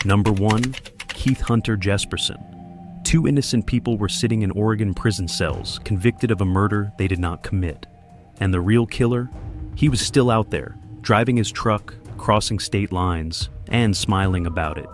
Number 1. Keith Hunter Jesperson. Two innocent people were sitting in Oregon prison cells, convicted of a murder they did not commit. And the real killer? He was still out there, driving his truck, crossing state lines, and smiling about it.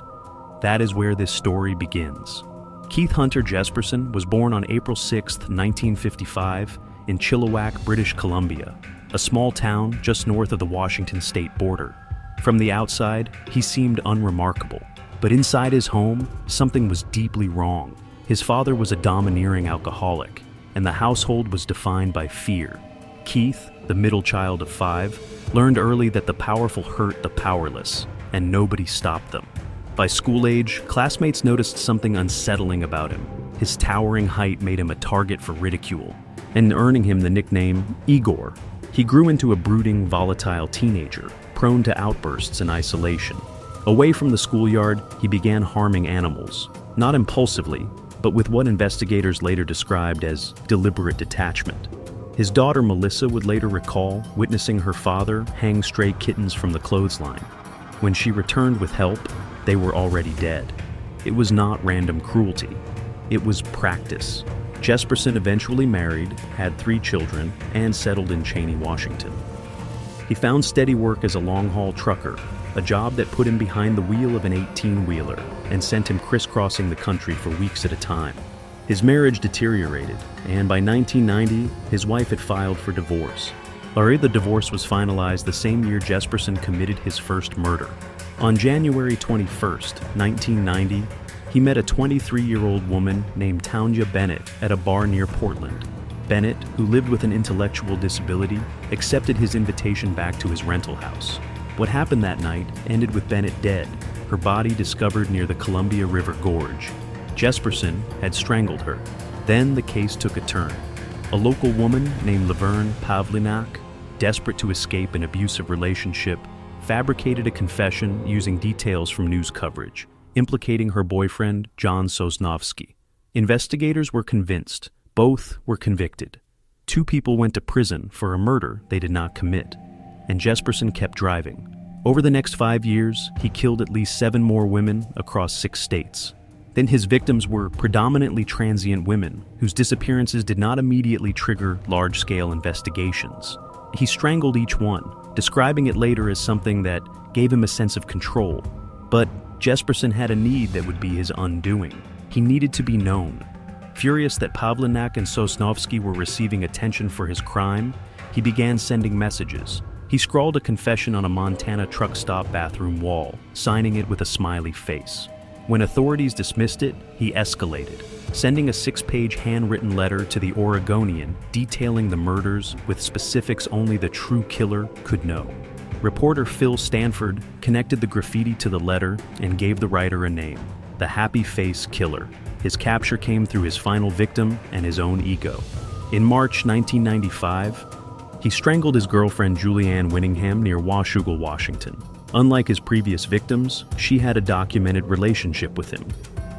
That is where this story begins. Keith Hunter Jesperson was born on April 6, 1955, in Chilliwack, British Columbia, a small town just north of the Washington state border. From the outside, he seemed unremarkable. But inside his home, something was deeply wrong. His father was a domineering alcoholic, and the household was defined by fear. Keith, the middle child of 5, learned early that the powerful hurt the powerless, and nobody stopped them. By school age, classmates noticed something unsettling about him. His towering height made him a target for ridicule, and earning him the nickname Igor. He grew into a brooding, volatile teenager, prone to outbursts and isolation. Away from the schoolyard, he began harming animals, not impulsively, but with what investigators later described as deliberate detachment. His daughter Melissa would later recall witnessing her father hang stray kittens from the clothesline. When she returned with help, they were already dead. It was not random cruelty. It was practice. Jesperson eventually married, had 3 children, and settled in Cheney, Washington. He found steady work as a long-haul trucker, a job that put him behind the wheel of an 18-wheeler and sent him crisscrossing the country for weeks at a time. His marriage deteriorated, and by 1990, his wife had filed for divorce. The divorce was finalized the same year Jesperson committed his first murder. On January 21, 1990, he met a 23-year-old woman named Tanya Bennett at a bar near Portland. Bennett, who lived with an intellectual disability, accepted his invitation back to his rental house. What happened that night ended with Bennett dead, her body discovered near the Columbia River Gorge. Jesperson had strangled her. Then the case took a turn. A local woman named Laverne Pavlinak, desperate to escape an abusive relationship, fabricated a confession using details from news coverage, implicating her boyfriend, John Sosnovsky. Investigators were convinced. Both were convicted. 2 people went to prison for a murder they did not commit, and Jesperson kept driving. Over the next 5 years, he killed at least 7 more women across 6 states. Then his victims were predominantly transient women whose disappearances did not immediately trigger large-scale investigations. He strangled each one, describing it later as something that gave him a sense of control. But Jesperson had a need that would be his undoing. He needed to be known. Furious that Pavlinak and Sosnovsky were receiving attention for his crime, he began sending messages. He scrawled a confession on a Montana truck stop bathroom wall, signing it with a smiley face. When authorities dismissed it, he escalated, sending a 6-page handwritten letter to the Oregonian detailing the murders with specifics only the true killer could know. Reporter Phil Stanford connected the graffiti to the letter and gave the writer a name, the Happy Face Killer. His capture came through his final victim and his own ego. In March 1995, he strangled his girlfriend Julianne Winningham near Washougal, Washington. Unlike his previous victims, she had a documented relationship with him.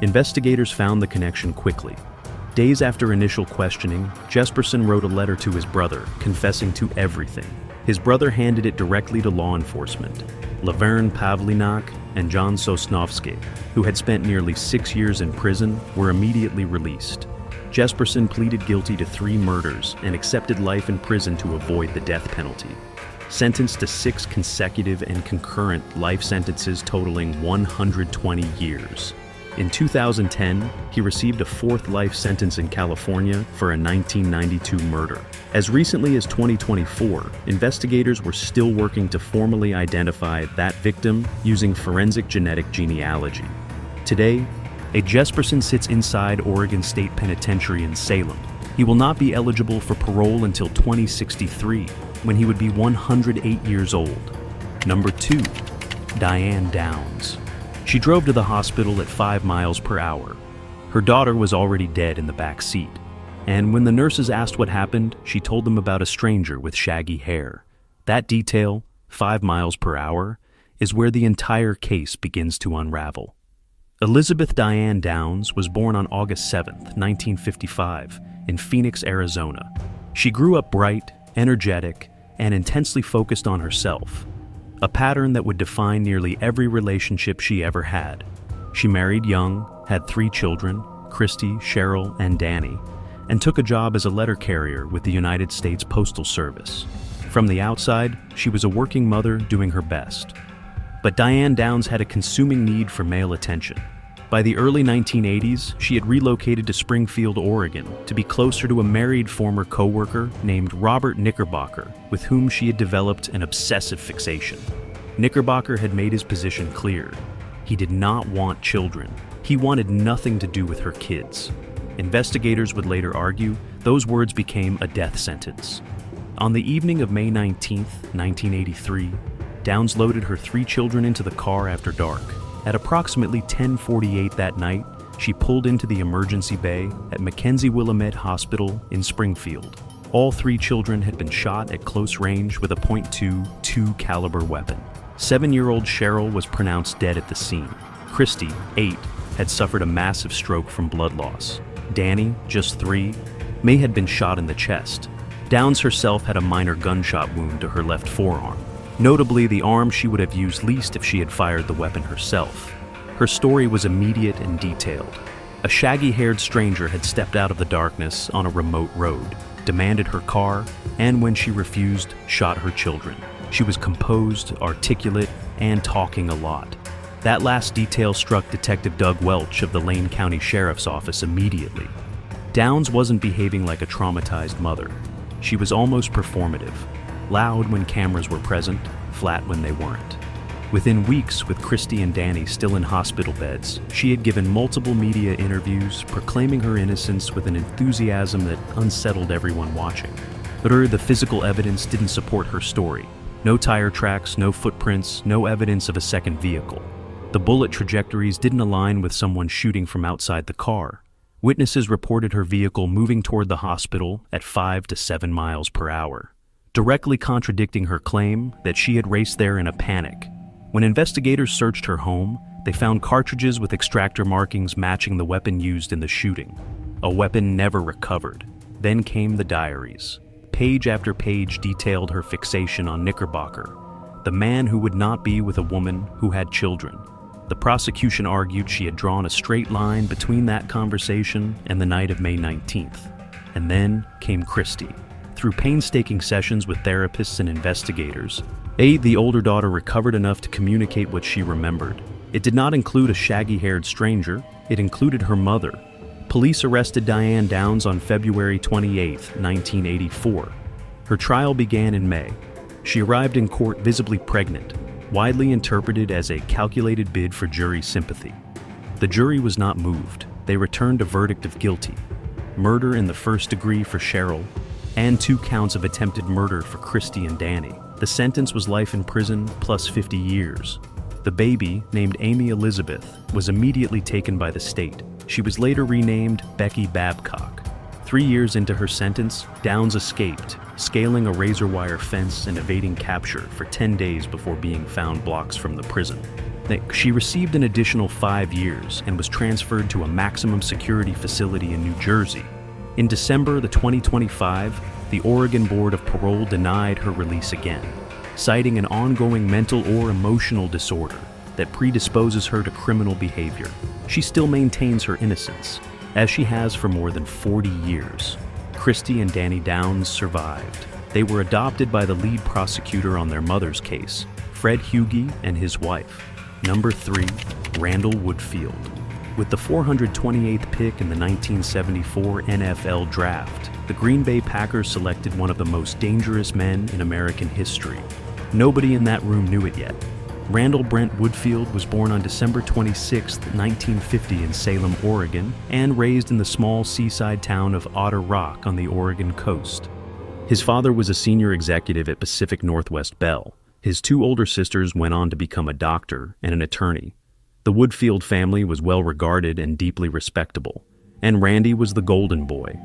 Investigators found the connection quickly. Days after initial questioning, Jesperson wrote a letter to his brother, confessing to everything. His brother handed it directly to law enforcement. Laverne Pavlinak and John Sosnovsky, who had spent nearly 6 years in prison, were immediately released. Jesperson pleaded guilty to 3 murders and accepted life in prison to avoid the death penalty. Sentenced to 6 consecutive and concurrent life sentences totaling 120 years. In 2010, he received a 4th life sentence in California for a 1992 murder. As recently as 2024, investigators were still working to formally identify that victim using forensic genetic genealogy. Today, a Jesperson sits inside Oregon State Penitentiary in Salem. He will not be eligible for parole until 2063, when he would be 108 years old. Number 2, Diane Downs. She drove to the hospital at 5 miles per hour. Her daughter was already dead in the back seat, and when the nurses asked what happened, she told them about a stranger with shaggy hair. That detail, 5 miles per hour, is where the entire case begins to unravel. Elizabeth Diane Downs was born on August 7, 1955, in Phoenix, Arizona. She grew up bright, energetic, and intensely focused on herself, a pattern that would define nearly every relationship she ever had. She married young, had 3 children, Christy, Cheryl, and Danny, and took a job as a letter carrier with the United States Postal Service. From the outside, she was a working mother doing her best. But Diane Downs had a consuming need for male attention. By the early 1980s, she had relocated to Springfield, Oregon, to be closer to a married former co-worker named Robert Knickerbocker, with whom she had developed an obsessive fixation. Knickerbocker had made his position clear. He did not want children. He wanted nothing to do with her kids. Investigators would later argue those words became a death sentence. On the evening of May 19, 1983, Downs loaded her 3 children into the car after dark. At approximately 10:48 that night, she pulled into the emergency bay at Mackenzie Willamette Hospital in Springfield. All 3 children had been shot at close range with a .22 caliber weapon. 7-year-old Cheryl was pronounced dead at the scene. Christy, 8, had suffered a massive stroke from blood loss. Danny, just 3, May had been shot in the chest. Downs herself had a minor gunshot wound to her left forearm, notably the arm she would have used least if she had fired the weapon herself. Her story was immediate and detailed. A shaggy-haired stranger had stepped out of the darkness on a remote road, demanded her car, and when she refused, shot her children. She was composed, articulate, and talking a lot. That last detail struck Detective Doug Welch of the Lane County Sheriff's Office immediately. Downs wasn't behaving like a traumatized mother. She was almost performative, loud when cameras were present, flat when they weren't. Within weeks, with Christy and Danny still in hospital beds, she had given multiple media interviews proclaiming her innocence with an enthusiasm that unsettled everyone watching. But the physical evidence didn't support her story. No tire tracks, no footprints, no evidence of a second vehicle. The bullet trajectories didn't align with someone shooting from outside the car. Witnesses reported her vehicle moving toward the hospital at 5 to 7 miles per hour, directly contradicting her claim that she had raced there in a panic. When investigators searched her home, they found cartridges with extractor markings matching the weapon used in the shooting, a weapon never recovered. Then came the diaries. Page after page detailed her fixation on Knickerbocker, the man who would not be with a woman who had children. The prosecution argued she had drawn a straight line between that conversation and the night of May 19th. And then came Christy. Through painstaking sessions with therapists and investigators, the older daughter recovered enough to communicate what she remembered. It did not include a shaggy-haired stranger. It included her mother. Police arrested Diane Downs on February 28, 1984. Her trial began in May. She arrived in court visibly pregnant, widely interpreted as a calculated bid for jury sympathy. The jury was not moved. They returned a verdict of guilty. Murder in the first degree for Cheryl, and 2 counts of attempted murder for Christy and Danny. The sentence was life in prison plus 50 years. The baby, named Amy Elizabeth, was immediately taken by the state. She was later renamed Becky Babcock. 3 years into her sentence, Downs escaped, scaling a razor wire fence and evading capture for 10 days before being found blocks from the prison. She received an additional 5 years and was transferred to a maximum security facility in New Jersey. In December 2025, the Oregon Board of Parole denied her release again, citing an ongoing mental or emotional disorder that predisposes her to criminal behavior. She still maintains her innocence, as she has for more than 40 years. Christy and Danny Downs survived. They were adopted by the lead prosecutor on their mother's case, Fred Hughey, and his wife. Number 3, Randall Woodfield. With the 428th pick in the 1974 NFL Draft, the Green Bay Packers selected one of the most dangerous men in American history. Nobody in that room knew it yet. Randall Brent Woodfield was born on December 26, 1950 in Salem, Oregon, and raised in the small seaside town of Otter Rock on the Oregon coast. His father was a senior executive at Pacific Northwest Bell. His 2 older sisters went on to become a doctor and an attorney. The Woodfield family was well regarded and deeply respectable, and Randy was the golden boy.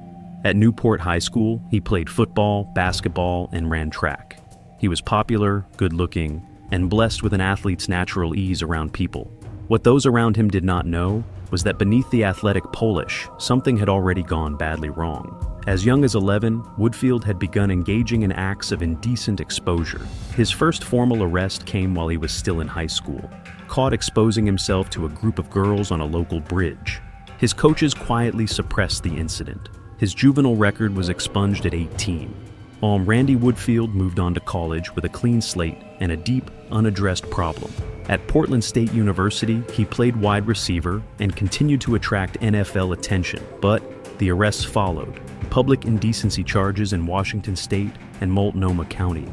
At Newport High School, he played football, basketball, and ran track. He was popular, good-looking, and blessed with an athlete's natural ease around people. What those around him did not know was that beneath the athletic polish, something had already gone badly wrong. As young as 11, Woodfield had begun engaging in acts of indecent exposure. His first formal arrest came while he was still in high school, caught exposing himself to a group of girls on a local bridge. His coaches quietly suppressed the incident. His juvenile record was expunged at 18. Randy Woodfield moved on to college with a clean slate and a deep, unaddressed problem. At Portland State University, he played wide receiver and continued to attract NFL attention, but the arrests followed. Public indecency charges in Washington State and Multnomah County.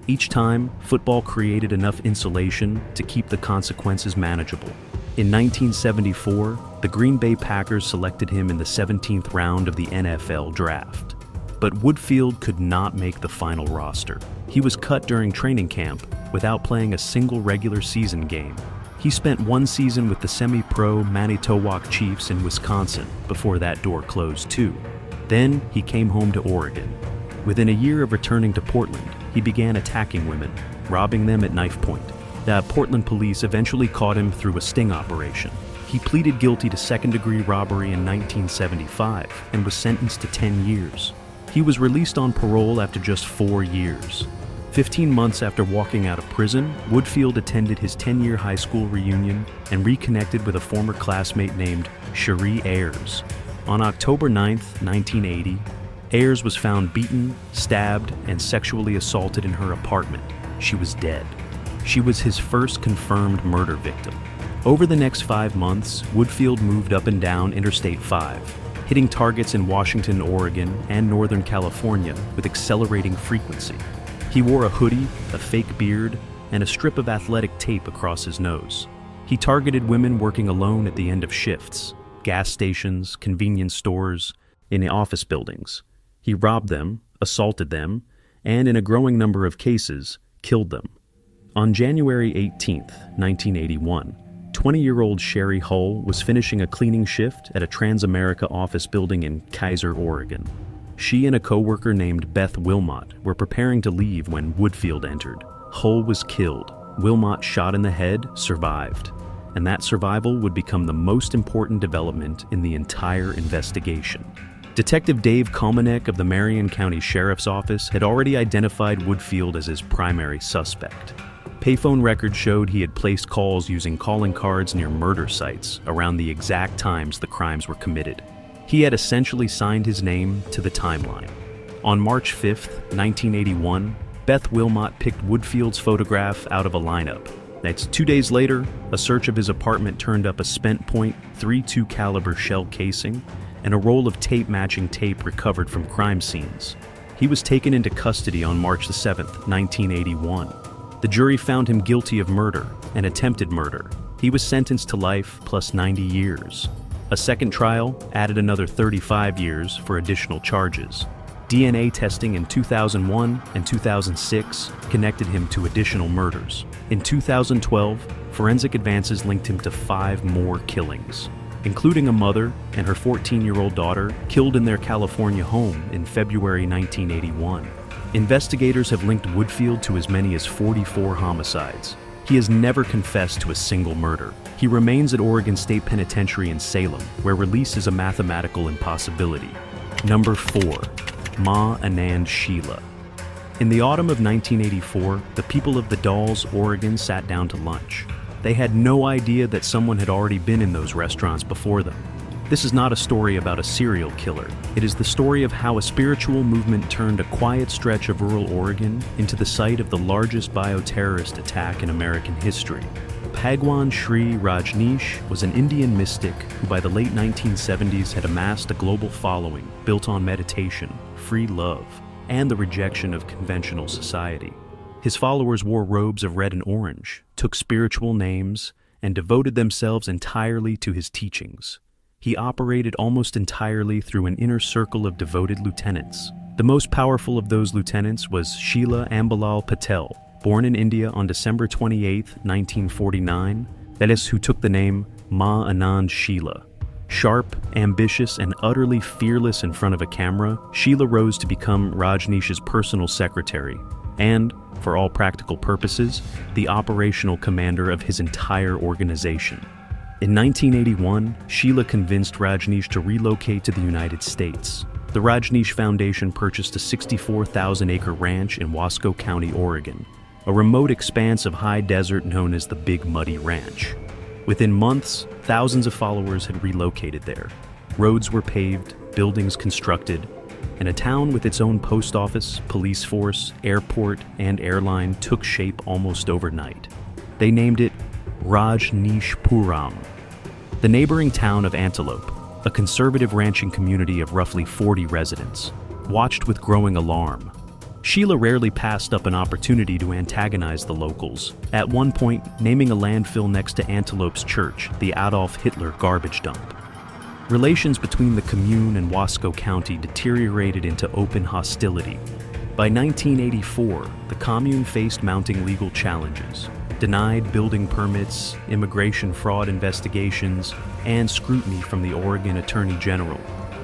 Each time, football created enough insulation to keep the consequences manageable. In 1974, the Green Bay Packers selected him in the 17th round of the NFL Draft. But Woodfield could not make the final roster. He was cut during training camp without playing a single regular season game. He spent one season with the semi-pro Manitowoc Chiefs in Wisconsin before that door closed too. Then he came home to Oregon. Within a year of returning to Portland, he began attacking women, robbing them at knife point. The Portland police eventually caught him through a sting operation. He pleaded guilty to second-degree robbery in 1975 and was sentenced to 10 years. He was released on parole after just 4 years. 15 months after walking out of prison, Woodfield attended his 10-year high school reunion and reconnected with a former classmate named Cherie Ayers. On October 9, 1980, Ayers was found beaten, stabbed, and sexually assaulted in her apartment. She was dead. She was his first confirmed murder victim. Over the next 5 months, Woodfield moved up and down Interstate 5, hitting targets in Washington, Oregon, and Northern California with accelerating frequency. He wore a hoodie, a fake beard, and a strip of athletic tape across his nose. He targeted women working alone at the end of shifts, gas stations, convenience stores, in office buildings. He robbed them, assaulted them, and in a growing number of cases, killed them. On January 18, 1981, 20-year-old Sherry Hull was finishing a cleaning shift at a Transamerica office building in Kaiser, Oregon. She and a coworker named Beth Wilmot were preparing to leave when Woodfield entered. Hull was killed. Wilmot, shot in the head, survived. And that survival would become the most important development in the entire investigation. Detective Dave Komanek of the Marion County Sheriff's Office had already identified Woodfield as his primary suspect. Payphone records showed he had placed calls using calling cards near murder sites around the exact times the crimes were committed. He had essentially signed his name to the timeline. On March 5, 1981, Beth Wilmot picked Woodfield's photograph out of a lineup. That's 2 days later, a search of his apartment turned up a spent .32 caliber shell casing and a roll of tape-matching tape recovered from crime scenes. He was taken into custody on March 7, 1981. The jury found him guilty of murder and attempted murder. He was sentenced to life plus 90 years. A second trial added another 35 years for additional charges. DNA testing in 2001 and 2006 connected him to additional murders. In 2012, forensic advances linked him to 5 more killings, including a mother and her 14-year-old daughter killed in their California home in February 1981. Investigators have linked Woodfield to as many as 44 homicides. He has never confessed to a single murder. He remains at Oregon State Penitentiary in Salem, where release is a mathematical impossibility. Number 4. Ma Anand Sheila. In the autumn of 1984, the people of the Dalles, Oregon sat down to lunch. They had no idea that someone had already been in those restaurants before them. This is not a story about a serial killer. It is the story of how a spiritual movement turned a quiet stretch of rural Oregon into the site of the largest bioterrorist attack in American history. Bhagwan Sri Rajneesh was an Indian mystic who by the late 1970s had amassed a global following built on meditation, free love, and the rejection of conventional society. His followers wore robes of red and orange, took spiritual names, and devoted themselves entirely to his teachings. He operated almost entirely through an inner circle of devoted lieutenants. The most powerful of those lieutenants was Sheila Ambalal Patel, born in India on December 28, 1949, that is, who took the name Ma Anand Sheila. Sharp, ambitious, and utterly fearless in front of a camera, Sheila rose to become Rajneesh's personal secretary and, for all practical purposes, the operational commander of his entire organization. In 1981, Sheila convinced Rajneesh to relocate to the United States. the Rajneesh Foundation purchased a 64,000-acre ranch in Wasco County, Oregon, a remote expanse of high desert known as the Big Muddy Ranch. Within months, thousands of followers had relocated there. Roads were paved, buildings constructed, and a town with its own post office, police force, airport, and airline took shape almost overnight. They named it Rajneeshpuram. The neighboring town of Antelope, a conservative ranching community of roughly 40 residents, watched with growing alarm. Sheila rarely passed up an opportunity to antagonize the locals, at one point naming a landfill next to Antelope's church the Adolf Hitler garbage dump. Relations between the commune and Wasco County deteriorated into open hostility. By 1984, the commune faced mounting legal challenges, denied building permits, immigration fraud investigations, and scrutiny from the Oregon Attorney General.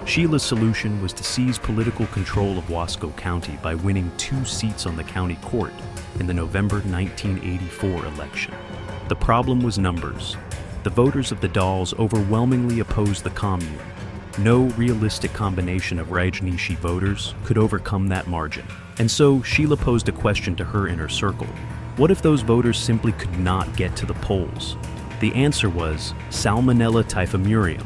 Sheila's solution was to seize political control of Wasco County by winning 2 seats on the county court in the November 1984 election. The problem was numbers. The voters of the Dalles overwhelmingly opposed the commune. No realistic combination of Rajneeshi voters could overcome that margin. And so Sheila posed a question to her inner circle. What if those voters simply could not get to the polls? The answer was Salmonella typhimurium.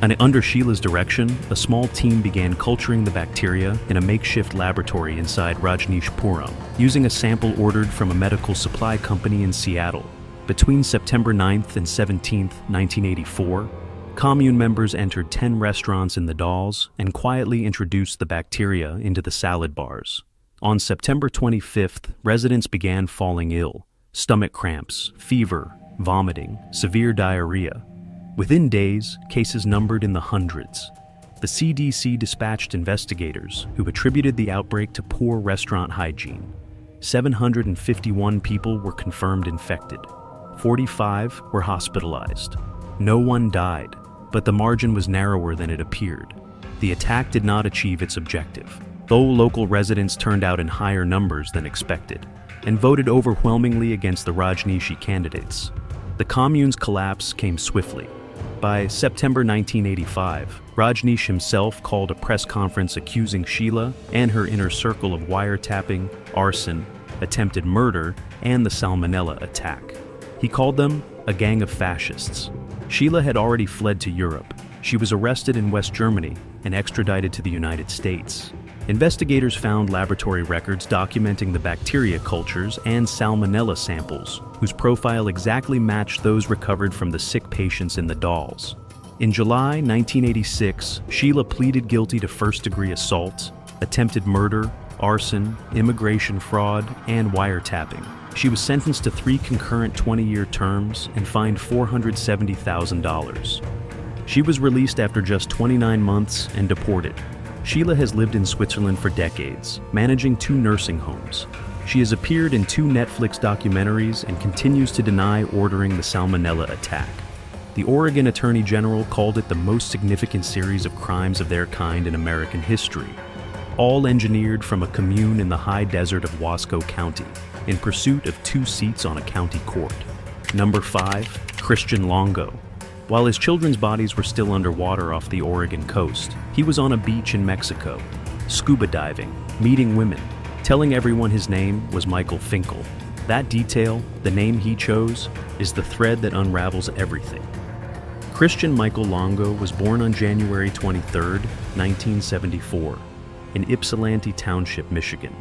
And under Sheila's direction, a small team began culturing the bacteria in a makeshift laboratory inside Rajneeshpuram, using a sample ordered from a medical supply company in Seattle. Between September 9th and 17th, 1984, commune members entered 10 restaurants in the Dalles and quietly introduced the bacteria into the salad bars. On September 25th, residents began falling ill: stomach cramps, fever, vomiting, severe diarrhea. Within days, cases numbered in the hundreds. The CDC dispatched investigators who attributed the outbreak to poor restaurant hygiene. 751 people were confirmed infected. 45 were hospitalized. No one died, but the margin was narrower than it appeared. The attack did not achieve its objective, though local residents turned out in higher numbers than expected and voted overwhelmingly against the Rajneeshi candidates. The commune's collapse came swiftly. By September 1985, Rajneesh himself called a press conference accusing Sheila and her inner circle of wiretapping, arson, attempted murder, and the Salmonella attack. He called them a gang of fascists. Sheila had already fled to Europe. She was arrested in West Germany and extradited to the United States. Investigators found laboratory records documenting the bacteria cultures and Salmonella samples, whose profile exactly matched those recovered from the sick patients in the Dalles. In July 1986, Sheila pleaded guilty to first-degree assault, attempted murder, arson, immigration fraud, and wiretapping. She was sentenced to 3 concurrent 20-year terms and fined $470,000. She was released after just 29 months and deported. Sheila has lived in Switzerland for decades, managing 2 nursing homes. She has appeared in 2 Netflix documentaries and continues to deny ordering the Salmonella attack. The Oregon Attorney General called it the most significant series of crimes of their kind in American history, all engineered from a commune in the high desert of Wasco County, in pursuit of 2 seats on a county court. Number 5, Christian Longo. While his children's bodies were still underwater off the Oregon coast, he was on a beach in Mexico, scuba diving, meeting women, telling everyone his name was Michael Finkel. That detail, the name he chose, is the thread that unravels everything. Christian Michael Longo was born on January 23, 1974, in Ypsilanti Township, Michigan,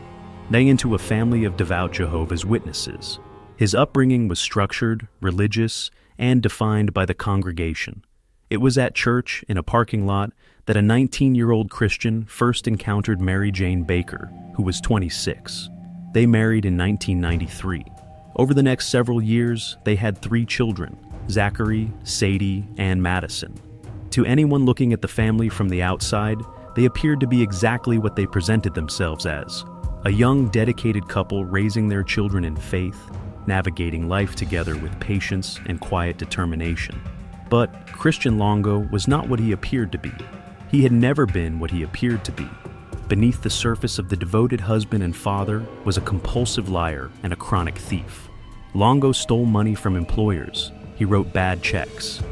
into a family of devout Jehovah's Witnesses. His upbringing was structured, religious, and defined by the congregation. It was at church, in a parking lot, that a 19-year-old Christian first encountered Mary Jane Baker, who was 26. They married in 1993. Over the next several years, they had 3 children: Zachary, Sadie, and Madison. To anyone looking at the family from the outside, they appeared to be exactly what they presented themselves as: a young, dedicated couple raising their children in faith, navigating life together with patience and quiet determination. But Christian Longo was not what he appeared to be. He had never been what he appeared to be. Beneath the surface of the devoted husband and father was a compulsive liar and a chronic thief. Longo stole money from employers. He wrote bad checks.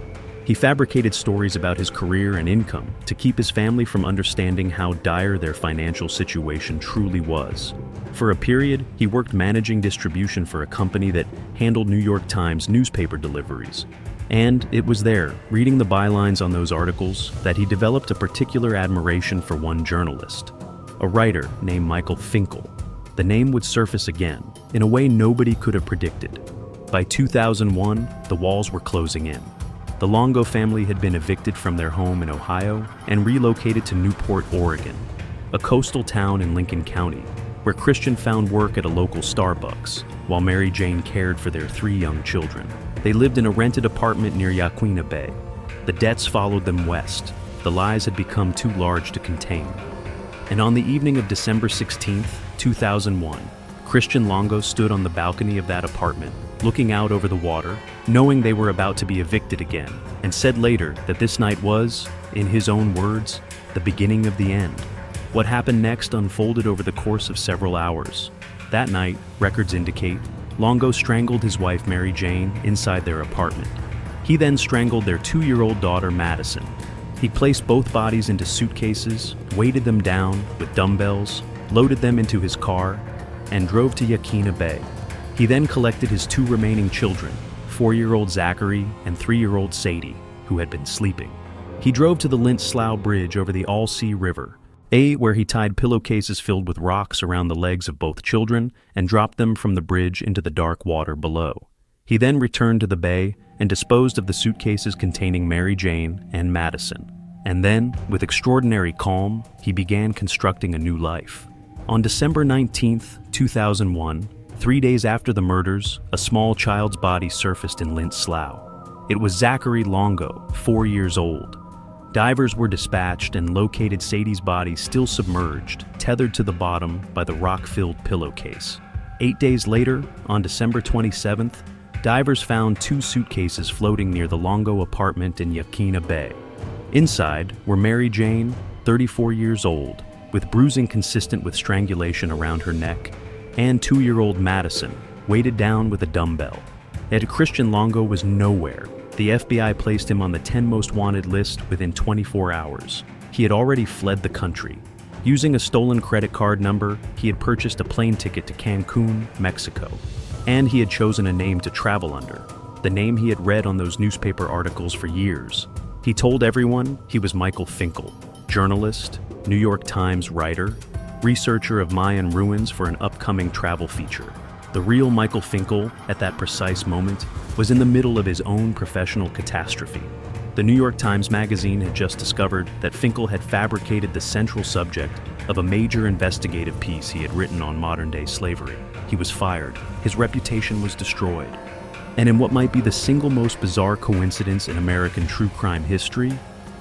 He fabricated stories about his career and income to keep his family from understanding how dire their financial situation truly was. For a period, he worked managing distribution for a company that handled New York Times newspaper deliveries. And it was there, reading the bylines on those articles, that he developed a particular admiration for one journalist, a writer named Michael Finkel. The name would surface again, in a way nobody could have predicted. By 2001, the walls were closing in. The Longo family had been evicted from their home in Ohio and relocated to Newport, Oregon, a coastal town in Lincoln County, where Christian found work at a local Starbucks, while Mary Jane cared for their 3 young children. They lived in a rented apartment near Yaquina Bay. The debts followed them west. The lies had become too large to contain. And on the evening of December 16, 2001, Christian Longo stood on the balcony of that apartment, looking out over the water, knowing they were about to be evicted again, and said later that this night was, in his own words, the beginning of the end. What happened next unfolded over the course of several hours. That night, records indicate, Longo strangled his wife Mary Jane inside their apartment. He then strangled their 2-year-old daughter Madison. He placed both bodies into suitcases, weighted them down with dumbbells, loaded them into his car, and drove to Yaquina Bay. He then collected his 2 remaining children, 4-year-old Zachary and 3-year-old Sadie, who had been sleeping. He drove to the Lint Slough Bridge over the All-Sea River, where he tied pillowcases filled with rocks around the legs of both children and dropped them from the bridge into the dark water below. He then returned to the bay and disposed of the suitcases containing Mary Jane and Madison. And then, with extraordinary calm, he began constructing a new life. On December 19, 2001, 3 days after the murders, a small child's body surfaced in Lint Slough. It was Zachary Longo, 4 years old. Divers were dispatched and located Sadie's body still submerged, tethered to the bottom by the rock-filled pillowcase. 8 days later, on December 27th, divers found 2 suitcases floating near the Longo apartment in Yaquina Bay. Inside were Mary Jane, 34 years old, with bruising consistent with strangulation around her neck, and 2-year-old Madison, weighted down with a dumbbell. Yet Christian Longo was nowhere. The FBI placed him on the 10 most wanted list within 24 hours. He had already fled the country. Using a stolen credit card number, he had purchased a plane ticket to Cancun, Mexico. And he had chosen a name to travel under, the name he had read on those newspaper articles for years. He told everyone he was Michael Finkel, journalist, New York Times writer, researcher of Mayan ruins for an upcoming travel feature. The real Michael Finkel, at that precise moment, was in the middle of his own professional catastrophe. The New York Times magazine had just discovered that Finkel had fabricated the central subject of a major investigative piece he had written on modern-day slavery. He was fired. His reputation was destroyed. And in what might be the single most bizarre coincidence in American true crime history,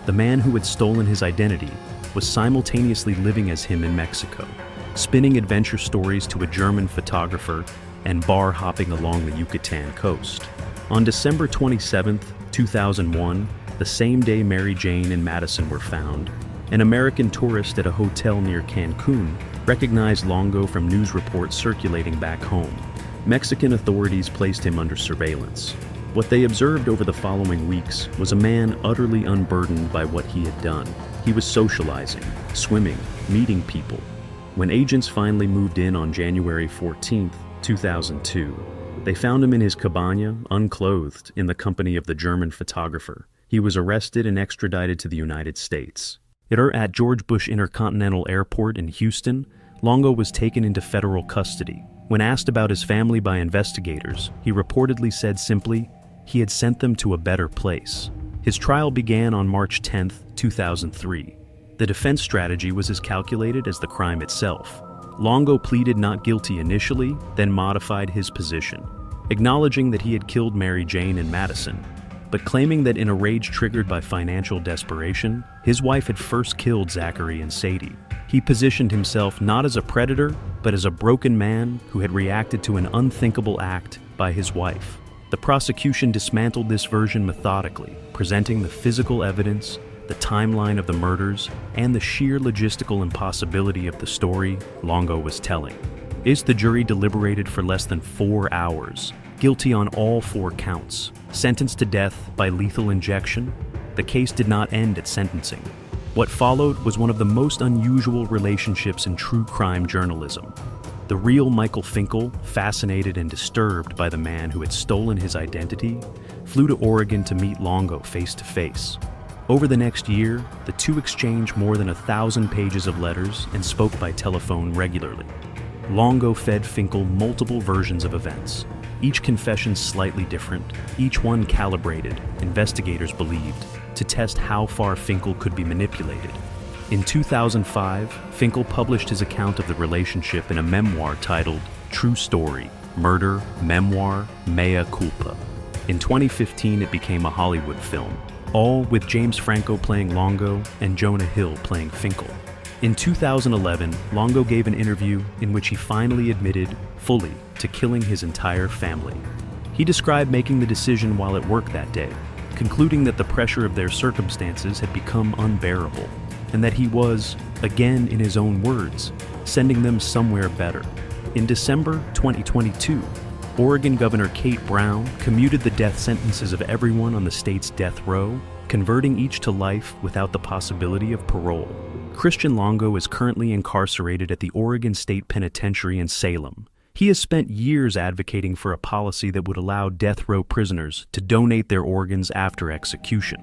the man who had stolen his identity was simultaneously living as him in Mexico, spinning adventure stories to a German photographer and bar hopping along the Yucatan coast. On December 27, 2001, the same day Mary Jane and Madison were found, an American tourist at a hotel near Cancun recognized Longo from news reports circulating back home. Mexican authorities placed him under surveillance. What they observed over the following weeks was a man utterly unburdened by what he had done. He was socializing, swimming, meeting people. When agents finally moved in on January 14, 2002, they found him in his cabana, unclothed, in the company of the German photographer. He was arrested and extradited to the United States. At George Bush Intercontinental Airport in Houston, Longo was taken into federal custody. When asked about his family by investigators, he reportedly said simply, he had sent them to a better place. His trial began on March 10, 2003. The defense strategy was as calculated as the crime itself. Longo pleaded not guilty initially, then modified his position, acknowledging that he had killed Mary Jane and Madison, but claiming that in a rage triggered by financial desperation, his wife had first killed Zachary and Sadie. He positioned himself not as a predator, but as a broken man who had reacted to an unthinkable act by his wife. The prosecution dismantled this version methodically, presenting the physical evidence, the timeline of the murders, and the sheer logistical impossibility of the story Longo was telling. The jury deliberated for less than 4 hours, guilty on all 4 counts. Sentenced to death by lethal injection, the case did not end at sentencing. What followed was one of the most unusual relationships in true crime journalism. The real Michael Finkel, fascinated and disturbed by the man who had stolen his identity, flew to Oregon to meet Longo face to face. Over the next year, the two exchanged more than 1,000 pages of letters and spoke by telephone regularly. Longo fed Finkel multiple versions of events, each confession slightly different, each one calibrated, investigators believed, to test how far Finkel could be manipulated. In 2005, Finkel published his account of the relationship in a memoir titled True Story, Murder, Memoir, Mea Culpa. In 2015, it became a Hollywood film, all with James Franco playing Longo and Jonah Hill playing Finkel. In 2011, Longo gave an interview in which he finally admitted, fully, to killing his entire family. He described making the decision while at work that day, concluding that the pressure of their circumstances had become unbearable, and that he was, again in his own words, sending them somewhere better. In December 2022, Oregon Governor Kate Brown commuted the death sentences of everyone on the state's death row, converting each to life without the possibility of parole. Christian Longo is currently incarcerated at the Oregon State Penitentiary in Salem. He has spent years advocating for a policy that would allow death row prisoners to donate their organs after execution,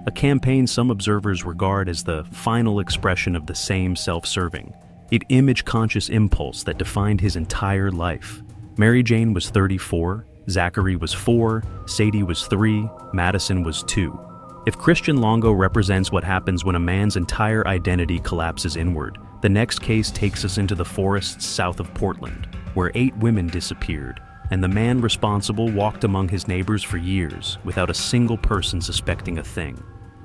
a campaign some observers regard as the final expression of the same self-serving, yet image-conscious impulse that defined his entire life. Mary Jane was 34, Zachary was 4, Sadie was 3, Madison was 2. If Christian Longo represents what happens when a man's entire identity collapses inward, the next case takes us into the forests south of Portland, where 8 women disappeared, and the man responsible walked among his neighbors for years without a single person suspecting a thing.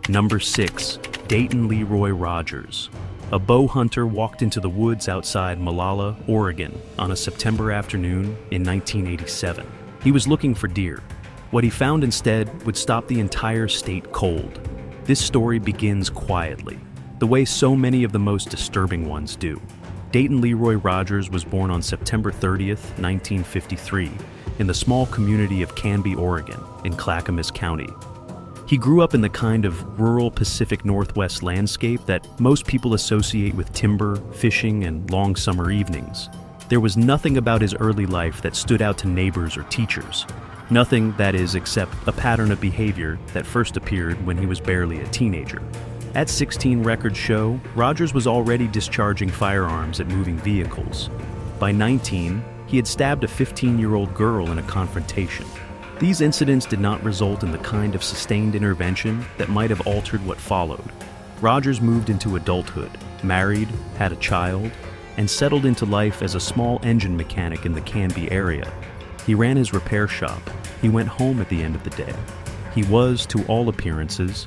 Number 6, Dayton Leroy Rogers. A bow hunter walked into the woods outside Molalla, Oregon, on a September afternoon in 1987. He was looking for deer. What he found instead would stop the entire state cold. This story begins quietly, the way so many of the most disturbing ones do. Dayton Leroy Rogers was born on September 30th, 1953, in the small community of Canby, Oregon, in Clackamas County. He grew up in the kind of rural Pacific Northwest landscape that most people associate with timber, fishing, and long summer evenings. There was nothing about his early life that stood out to neighbors or teachers. Nothing, that is, except a pattern of behavior that first appeared when he was barely a teenager. At 16, records show, Rogers was already discharging firearms at moving vehicles. By 19, he had stabbed a 15-year-old girl in a confrontation. These incidents did not result in the kind of sustained intervention that might have altered what followed. Rogers moved into adulthood, married, had a child, and settled into life as a small engine mechanic in the Canby area. He ran his repair shop. He went home at the end of the day. He was, to all appearances,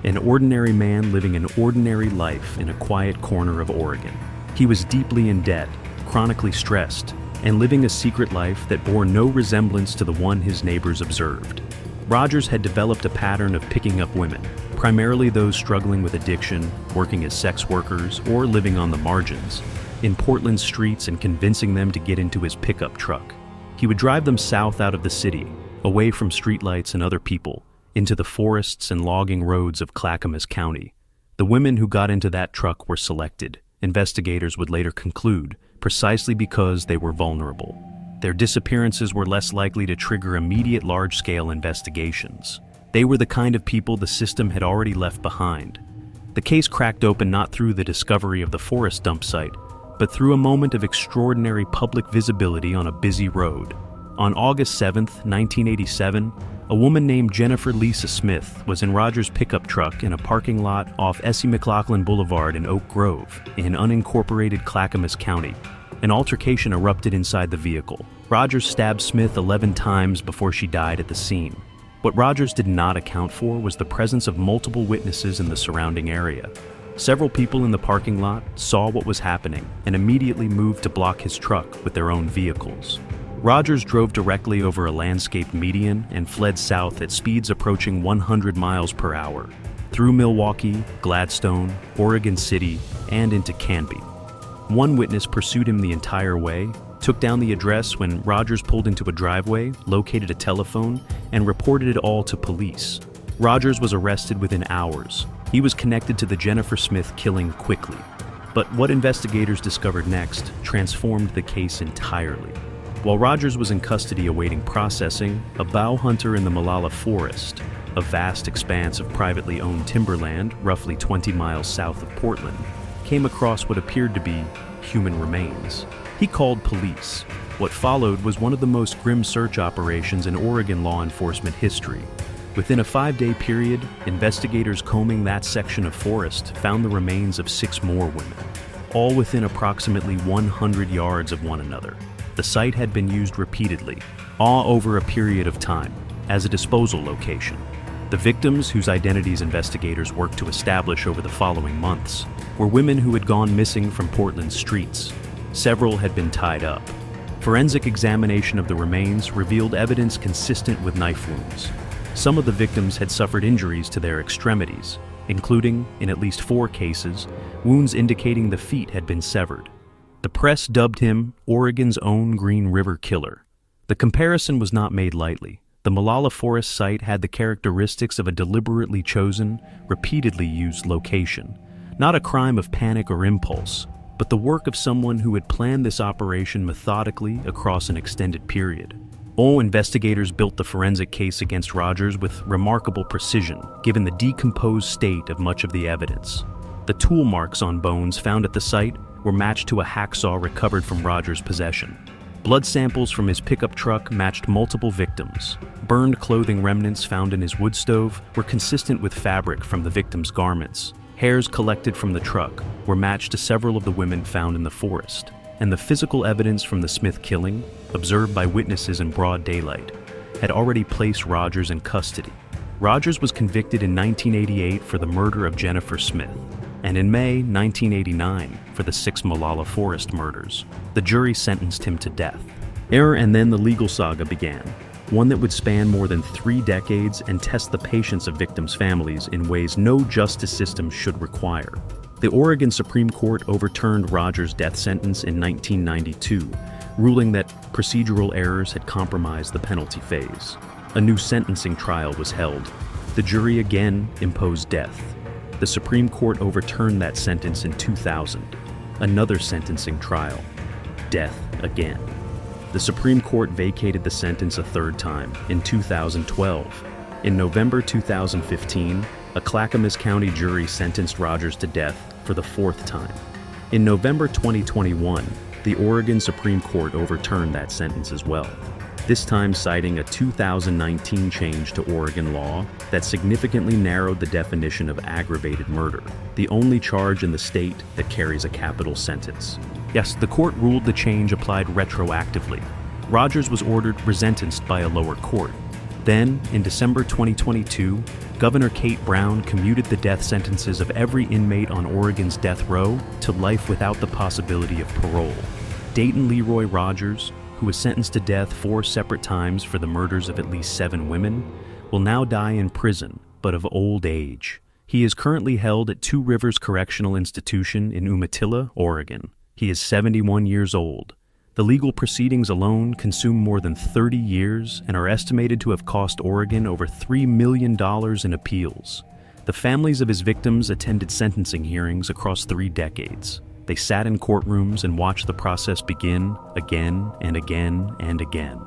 an ordinary man living an ordinary life in a quiet corner of Oregon. He was deeply in debt, chronically stressed, and living a secret life that bore no resemblance to the one his neighbors observed. Rogers had developed a pattern of picking up women, primarily those struggling with addiction, working as sex workers, or living on the margins, in Portland's streets and convincing them to get into his pickup truck. He would drive them south out of the city, away from streetlights and other people, into the forests and logging roads of Clackamas County. The women who got into that truck were selected, investigators would later conclude, precisely because they were vulnerable. Their disappearances were less likely to trigger immediate large-scale investigations. They were the kind of people the system had already left behind. The case cracked open not through the discovery of the forest dump site, but through a moment of extraordinary public visibility on a busy road. On August 7, 1987, a woman named Jennifer Lisa Smith was in Rogers' pickup truck in a parking lot off Essie McLaughlin Boulevard in Oak Grove, in unincorporated Clackamas County. An altercation erupted inside the vehicle. Rogers stabbed Smith 11 times before she died at the scene. What Rogers did not account for was the presence of multiple witnesses in the surrounding area. Several people in the parking lot saw what was happening and immediately moved to block his truck with their own vehicles. Rogers drove directly over a landscaped median and fled south at speeds approaching 100 miles per hour, through Milwaukee, Gladstone, Oregon City, and into Canby. One witness pursued him the entire way, took down the address when Rogers pulled into a driveway, located a telephone, and reported it all to police. Rogers was arrested within hours. He was connected to the Jennifer Smith killing quickly. But what investigators discovered next transformed the case entirely. While Rogers was in custody awaiting processing, a bow hunter in the Molalla Forest, a vast expanse of privately owned timberland roughly 20 miles south of Portland, came across what appeared to be human remains. He called police. What followed was one of the most grim search operations in Oregon law enforcement history. Within a 5-day period, investigators combing that section of forest found the remains of 6 more women, all within approximately 100 yards of one another. The site had been used repeatedly, all over a period of time, as a disposal location. The victims, whose identities investigators worked to establish over the following months, were women who had gone missing from Portland's streets. Several had been tied up. Forensic examination of the remains revealed evidence consistent with knife wounds. Some of the victims had suffered injuries to their extremities, including, in at least 4 cases, wounds indicating the feet had been severed. The press dubbed him Oregon's own Green River Killer. The comparison was not made lightly. The Molalla Forest site had the characteristics of a deliberately chosen, repeatedly used location. Not a crime of panic or impulse, but the work of someone who had planned this operation methodically across an extended period. All investigators built the forensic case against Rogers with remarkable precision, given the decomposed state of much of the evidence. The tool marks on bones found at the site were matched to a hacksaw recovered from Rogers' possession. Blood samples from his pickup truck matched multiple victims. Burned clothing remnants found in his wood stove were consistent with fabric from the victims' garments. Hairs collected from the truck were matched to several of the women found in the forest. And the physical evidence from the Smith killing, observed by witnesses in broad daylight, had already placed Rogers in custody. Rogers was convicted in 1988 for the murder of Jennifer Smith, and in May 1989 for the 6 Molalla Forest murders. The jury sentenced him to death. And then the legal saga began, one that would span more than 3 decades and test the patience of victims' families in ways no justice system should require. The Oregon Supreme Court overturned Rogers' death sentence in 1992, ruling that procedural errors had compromised the penalty phase. A new sentencing trial was held. The jury again imposed death. The Supreme Court overturned that sentence in 2000. Another sentencing trial. Death again. The Supreme Court vacated the sentence a 3rd time, in 2012. In November 2015, a Clackamas County jury sentenced Rogers to death for the 4th time. In November 2021, the Oregon Supreme Court overturned that sentence as well, this time citing a 2019 change to Oregon law that significantly narrowed the definition of aggravated murder, the only charge in the state that carries a capital sentence. Yes, the court ruled the change applied retroactively. Rogers was ordered resentenced by a lower court. Then, in December 2022, Governor Kate Brown commuted the death sentences of every inmate on Oregon's death row to life without the possibility of parole. Dayton Leroy Rogers, who was sentenced to death 4 separate times for the murders of at least 7 women, will now die in prison, but of old age. He is currently held at Two Rivers Correctional Institution in Umatilla, Oregon. He is 71 years old. The legal proceedings alone consume more than 30 years and are estimated to have cost Oregon over $3 million in appeals. The families of his victims attended sentencing hearings across 3 decades. They sat in courtrooms and watched the process begin again and again and again.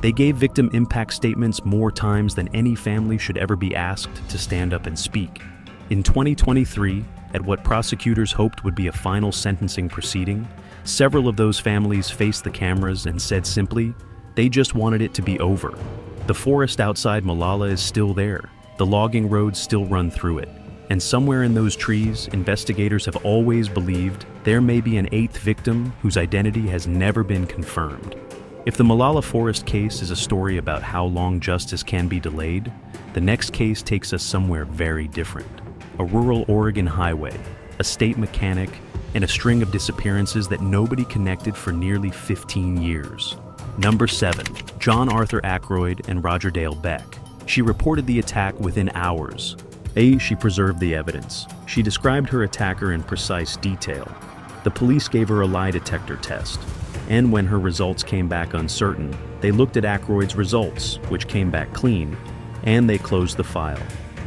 They gave victim impact statements more times than any family should ever be asked to stand up and speak. In 2023, at what prosecutors hoped would be a final sentencing proceeding, several of those families faced the cameras and said simply, they just wanted it to be over. The forest outside Molalla is still there. The logging roads still run through it. And somewhere in those trees, investigators have always believed there may be an 8th victim whose identity has never been confirmed. If the Molalla Forest case is a story about how long justice can be delayed, the next case takes us somewhere very different. A rural Oregon highway, a state mechanic, and a string of disappearances that nobody connected for nearly 15 years. Number 7. John Arthur Ackroyd and Roger Dale Beck. She reported the attack within hours. She preserved the evidence. She described her attacker in precise detail. The police gave her a lie detector test. And when her results came back uncertain, they looked at Aykroyd's results, which came back clean, and they closed the file.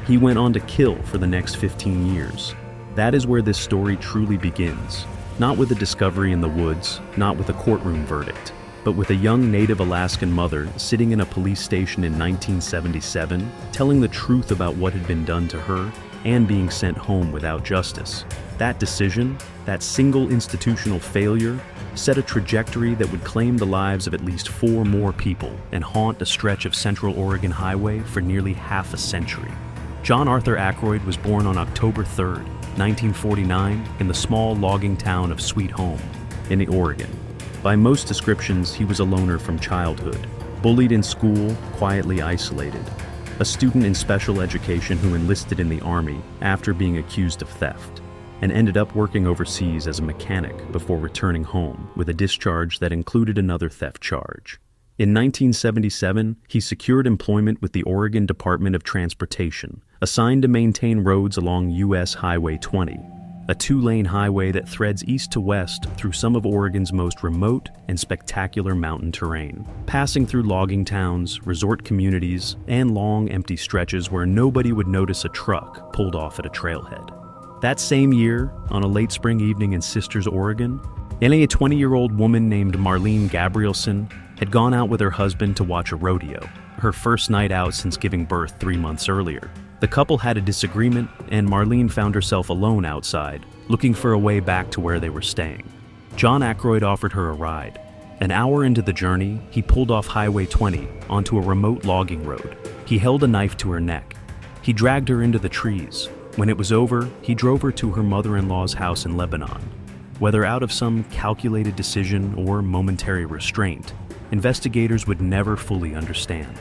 He went on to kill for the next 15 years. That is where this story truly begins. Not with a discovery in the woods, not with a courtroom verdict, but with a young native Alaskan mother sitting in a police station in 1977, telling the truth about what had been done to her and being sent home without justice. That decision, that single institutional failure, set a trajectory that would claim the lives of at least 4 more people and haunt a stretch of Central Oregon highway for nearly half a century. John Arthur Aykroyd was born on October 3rd, 1949, in the small logging town of Sweet Home, in Oregon. By most descriptions, he was a loner from childhood, bullied in school, quietly isolated, a student in special education who enlisted in the Army after being accused of theft, and ended up working overseas as a mechanic before returning home with a discharge that included another theft charge. In 1977, he secured employment with the Oregon Department of Transportation, assigned to maintain roads along U.S. Highway 20, a 2-lane highway that threads east to west through some of Oregon's most remote and spectacular mountain terrain, passing through logging towns, resort communities, and long empty stretches where nobody would notice a truck pulled off at a trailhead. That same year, on a late spring evening in Sisters, Oregon, a 20-year-old woman named Marlene Gabrielson had gone out with her husband to watch a rodeo, her first night out since giving birth 3 months earlier. The couple had a disagreement, and Marlene found herself alone outside, looking for a way back to where they were staying. John Aykroyd offered her a ride. An hour into the journey, he pulled off Highway 20 onto a remote logging road. He held a knife to her neck. He dragged her into the trees. When it was over, he drove her to her mother-in-law's house in Lebanon. Whether out of some calculated decision or momentary restraint, investigators would never fully understand.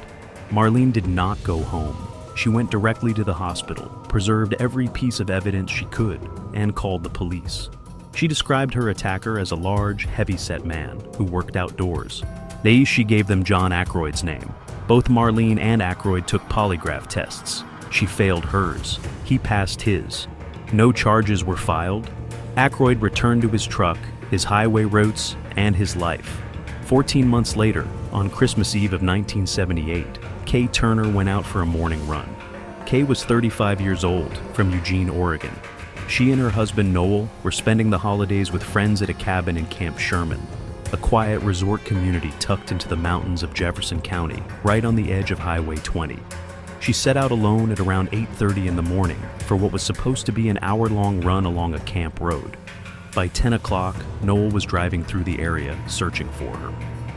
Marlene did not go home. She went directly to the hospital, preserved every piece of evidence she could, and called the police. She described her attacker as a large, heavy-set man who worked outdoors. She gave them John Aykroyd's name. Both Marlene and Aykroyd took polygraph tests. She failed hers. He passed his. No charges were filed. Aykroyd returned to his truck, his highway routes, and his life. 14 months later, on Christmas Eve of 1978, Kay Turner went out for a morning run. Kay was 35 years old, from Eugene, Oregon. She and her husband Noel were spending the holidays with friends at a cabin in Camp Sherman, a quiet resort community tucked into the mountains of Jefferson County, right on the edge of Highway 20. She set out alone at around 8:30 in the morning for what was supposed to be an hour-long run along a camp road. By 10 o'clock, Noel was driving through the area, searching for her.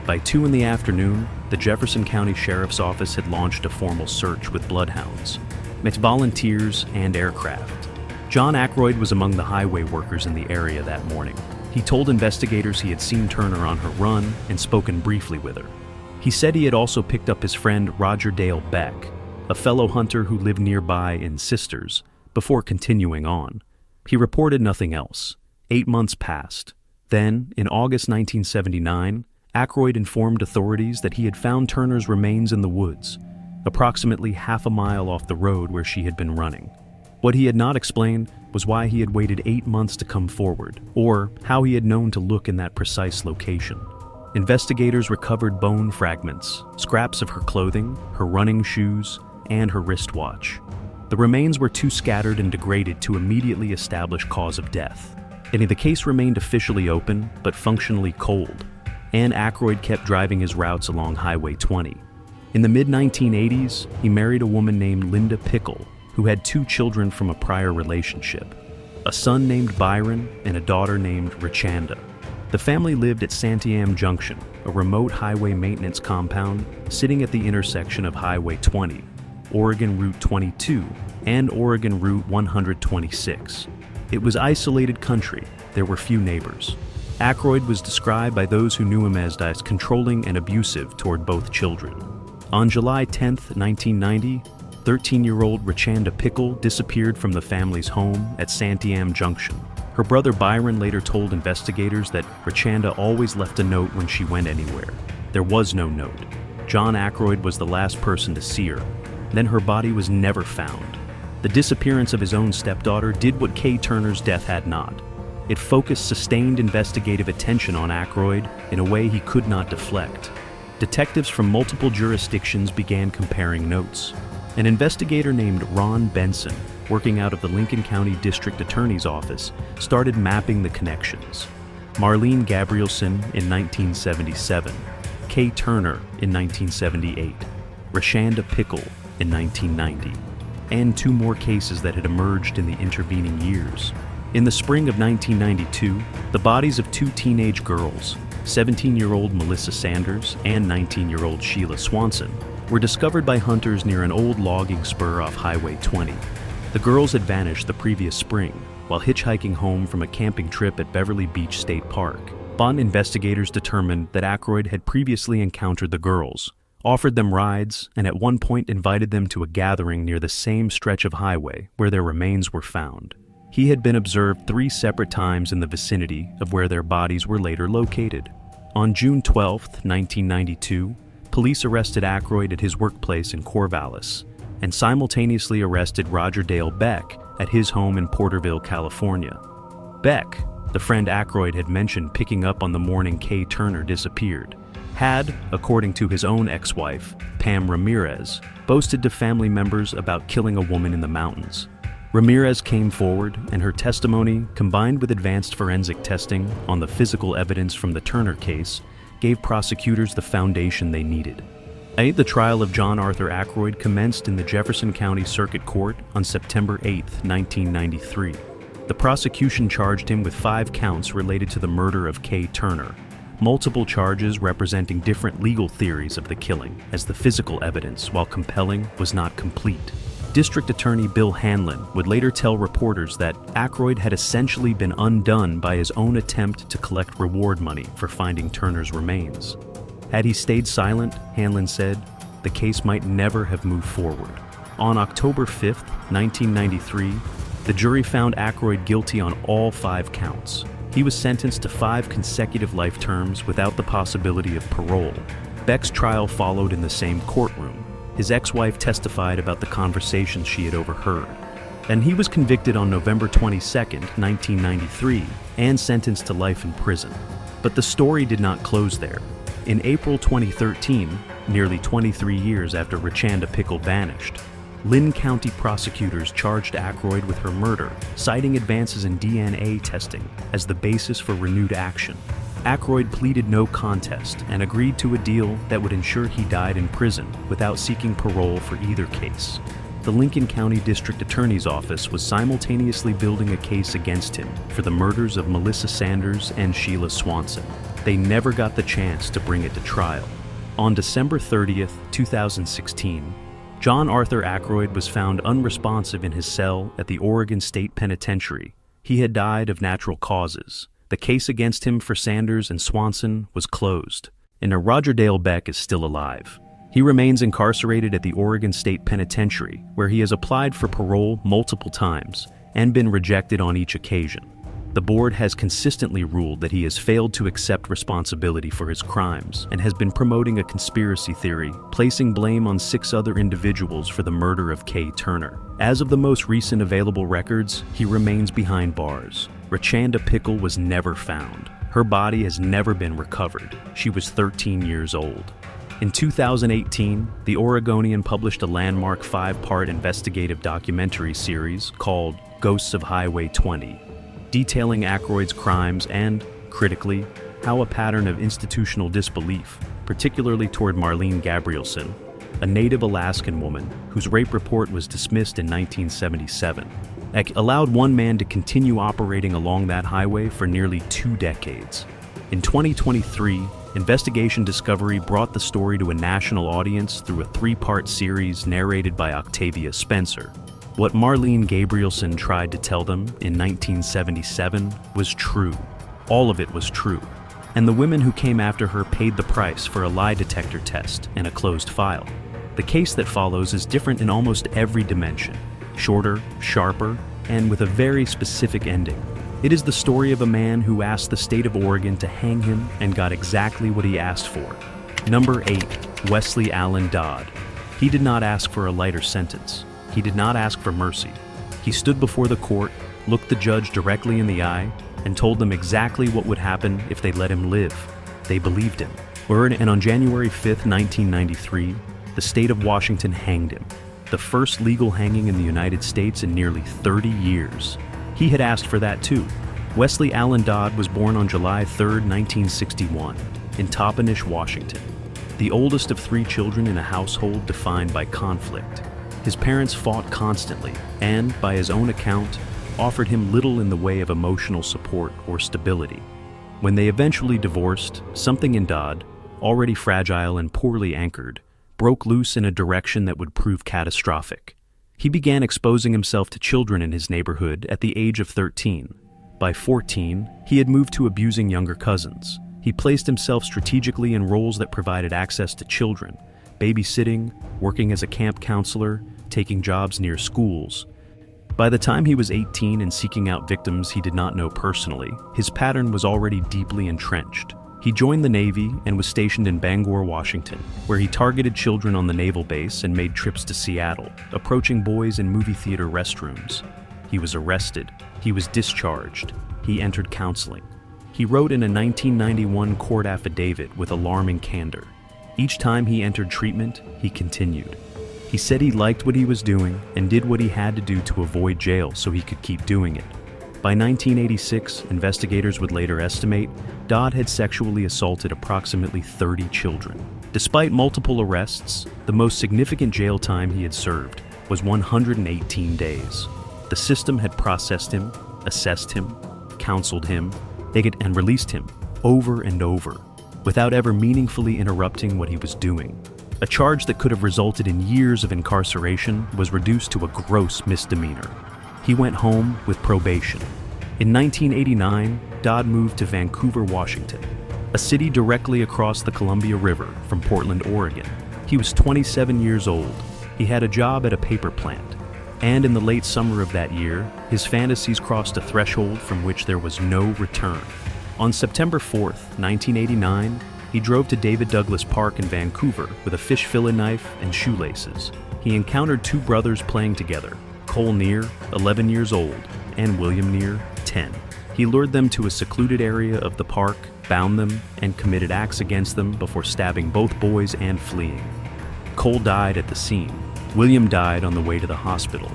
By 2 in the afternoon, the Jefferson County Sheriff's Office had launched a formal search with bloodhounds, met volunteers, and aircraft. John Aykroyd was among the highway workers in the area that morning. He told investigators he had seen Turner on her run and spoken briefly with her. He said he had also picked up his friend Roger Dale Beck, a fellow hunter who lived nearby in Sisters, before continuing on. He reported nothing else. 8 months passed. Then, in August 1979, Aykroyd informed authorities that he had found Turner's remains in the woods, approximately half a mile off the road where she had been running. What he had not explained was why he had waited 8 months to come forward, or how he had known to look in that precise location. Investigators recovered bone fragments, scraps of her clothing, her running shoes, and her wristwatch. The remains were too scattered and degraded to immediately establish cause of death. And the case remained officially open, but functionally cold, and Aykroyd kept driving his routes along Highway 20. In the mid-1980s, he married a woman named Linda Pickle, who had 2 children from a prior relationship, a son named Byron and a daughter named Richanda. The family lived at Santiam Junction, a remote highway maintenance compound sitting at the intersection of Highway 20, Oregon Route 22, and Oregon Route 126. It was isolated country. There were few neighbors. Aykroyd was described by those who knew him as controlling and abusive toward both children. On July 10, 1990, 13-year-old Richanda Pickle disappeared from the family's home at Santiam Junction. Her brother Byron later told investigators that Richanda always left a note when she went anywhere. There was no note. John Aykroyd was the last person to see her. Then her body was never found. The disappearance of his own stepdaughter did what Kay Turner's death had not. It focused sustained investigative attention on Aykroyd in a way he could not deflect. Detectives from multiple jurisdictions began comparing notes. An investigator named Ron Benson, working out of the Lincoln County District Attorney's Office, started mapping the connections. Marlene Gabrielson in 1977, Kay Turner in 1978, Rashanda Pickle in 1990, and 2 more cases that had emerged in the intervening years. In the spring of 1992, the bodies of 2 teenage girls, 17-year-old Melissa Sanders and 19-year-old Sheila Swanson, were discovered by hunters near an old logging spur off Highway 20. The girls had vanished the previous spring while hitchhiking home from a camping trip at Beverly Beach State Park. Bond investigators determined that Aykroyd had previously encountered the girls, offered them rides, and at one point invited them to a gathering near the same stretch of highway where their remains were found. He had been observed 3 separate times in the vicinity of where their bodies were later located. On June 12, 1992, police arrested Aykroyd at his workplace in Corvallis and simultaneously arrested Roger Dale Beck at his home in Porterville, California. Beck, the friend Aykroyd had mentioned picking up on the morning Kay Turner disappeared, had, according to his own ex-wife, Pam Ramirez, boasted to family members about killing a woman in the mountains. Ramirez came forward, and her testimony, combined with advanced forensic testing on the physical evidence from the Turner case, gave prosecutors the foundation they needed. The trial of John Arthur Aykroyd commenced in the Jefferson County Circuit Court on September 8, 1993. The prosecution charged him with 5 counts related to the murder of Kay Turner, multiple charges representing different legal theories of the killing, as the physical evidence, while compelling, was not complete. District Attorney Bill Hanlon would later tell reporters that Aykroyd had essentially been undone by his own attempt to collect reward money for finding Turner's remains. Had he stayed silent, Hanlon said, the case might never have moved forward. On October 5, 1993, the jury found Aykroyd guilty on all 5 counts. He was sentenced to 5 consecutive life terms without the possibility of parole. Beck's trial followed in the same courtroom. His ex-wife testified about the conversations she had overheard, and he was convicted on November 22, 1993, and sentenced to life in prison. But the story did not close there. In April 2013, nearly 23 years after Rashanda Pickle vanished, Lynn County prosecutors charged Aykroyd with her murder, citing advances in DNA testing as the basis for renewed action. Aykroyd pleaded no contest and agreed to a deal that would ensure he died in prison without seeking parole for either case. The Lincoln County District Attorney's Office was simultaneously building a case against him for the murders of Melissa Sanders and Sheila Swanson. They never got the chance to bring it to trial. On December 30, 2016, John Arthur Aykroyd was found unresponsive in his cell at the Oregon State Penitentiary. He had died of natural causes. The case against him for Sanders and Swanson was closed, and Roger Dale Beck is still alive. He remains incarcerated at the Oregon State Penitentiary, where he has applied for parole multiple times and been rejected on each occasion. The board has consistently ruled that he has failed to accept responsibility for his crimes and has been promoting a conspiracy theory, placing blame on 6 other individuals for the murder of Kay Turner. As of the most recent available records, he remains behind bars. Rashanda Pickle was never found. Her body has never been recovered. She was 13 years old. In 2018, The Oregonian published a landmark 5-part investigative documentary series called Ghosts of Highway 20, detailing Aykroyd's crimes and, critically, how a pattern of institutional disbelief, particularly toward Marlene Gabrielson, a native Alaskan woman whose rape report was dismissed in 1977, allowed one man to continue operating along that highway for nearly 2 decades. In 2023, Investigation Discovery brought the story to a national audience through a 3-part series narrated by Octavia Spencer. What Marlene Gabrielson tried to tell them in 1977 was true. All of it was true. And the women who came after her paid the price for a lie detector test and a closed file. The case that follows is different in almost every dimension. Shorter, sharper, and with a very specific ending. It is the story of a man who asked the state of Oregon to hang him and got exactly what he asked for. Number 8, Wesley Allen Dodd. He did not ask for a lighter sentence. He did not ask for mercy. He stood before the court, looked the judge directly in the eye, and told them exactly what would happen if they let him live. They believed him. And on January 5th, 1993, the state of Washington hanged him, the first legal hanging in the United States in nearly 30 years. He had asked for that too. Wesley Allen Dodd was born on July 3rd, 1961, in Toppenish, Washington, the oldest of 3 children in a household defined by conflict. His parents fought constantly and, by his own account, offered him little in the way of emotional support or stability. When they eventually divorced, something in Dodd, already fragile and poorly anchored, broke loose in a direction that would prove catastrophic. He began exposing himself to children in his neighborhood at the age of 13. By 14, he had moved to abusing younger cousins. He placed himself strategically in roles that provided access to children, babysitting, working as a camp counselor, taking jobs near schools. By the time he was 18 and seeking out victims he did not know personally, his pattern was already deeply entrenched. He joined the Navy and was stationed in Bangor, Washington, where he targeted children on the naval base and made trips to Seattle, approaching boys in movie theater restrooms. He was arrested. He was discharged. He entered counseling. He wrote in a 1991 court affidavit with alarming candor. Each time he entered treatment, he continued. He said he liked what he was doing and did what he had to do to avoid jail so he could keep doing it. By 1986, investigators would later estimate Dodd had sexually assaulted approximately 30 children. Despite multiple arrests, the most significant jail time he had served was 118 days. The system had processed him, assessed him, counseled him, and released him over and over, without ever meaningfully interrupting what he was doing. A charge that could have resulted in years of incarceration was reduced to a gross misdemeanor. He went home with probation. In 1989, Dodd moved to Vancouver, Washington, a city directly across the Columbia River from Portland, Oregon. He was 27 years old. He had a job at a paper plant. And in the late summer of that year, his fantasies crossed a threshold from which there was no return. On September 4th, 1989, he drove to David Douglas Park in Vancouver with a fish fillet knife and shoelaces. He encountered 2 brothers playing together, Cole Neer, 11 years old, and William Neer, 10. He lured them to a secluded area of the park, bound them, and committed acts against them before stabbing both boys and fleeing. Cole died at the scene. William died on the way to the hospital.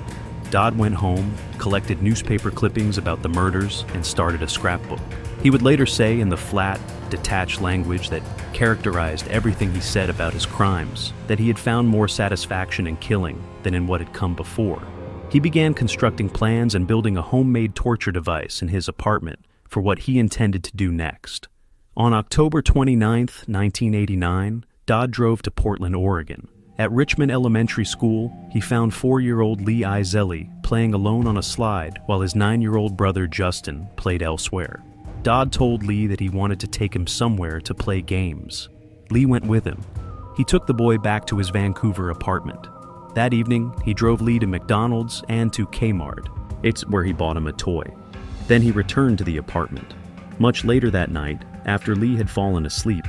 Dodd went home, collected newspaper clippings about the murders, and started a scrapbook. He would later say in the flat, detached language that characterized everything he said about his crimes, that he had found more satisfaction in killing than in what had come before. He began constructing plans and building a homemade torture device in his apartment for what he intended to do next. On October 29, 1989, Dodd drove to Portland, Oregon. At Richmond Elementary School, he found 4-year-old Lee Izelli playing alone on a slide while his 9-year-old brother Justin played elsewhere. Dodd told Lee that he wanted to take him somewhere to play games. Lee went with him. He took the boy back to his Vancouver apartment. That evening, he drove Lee to McDonald's and to Kmart. It's where he bought him a toy. Then he returned to the apartment. Much later that night, after Lee had fallen asleep,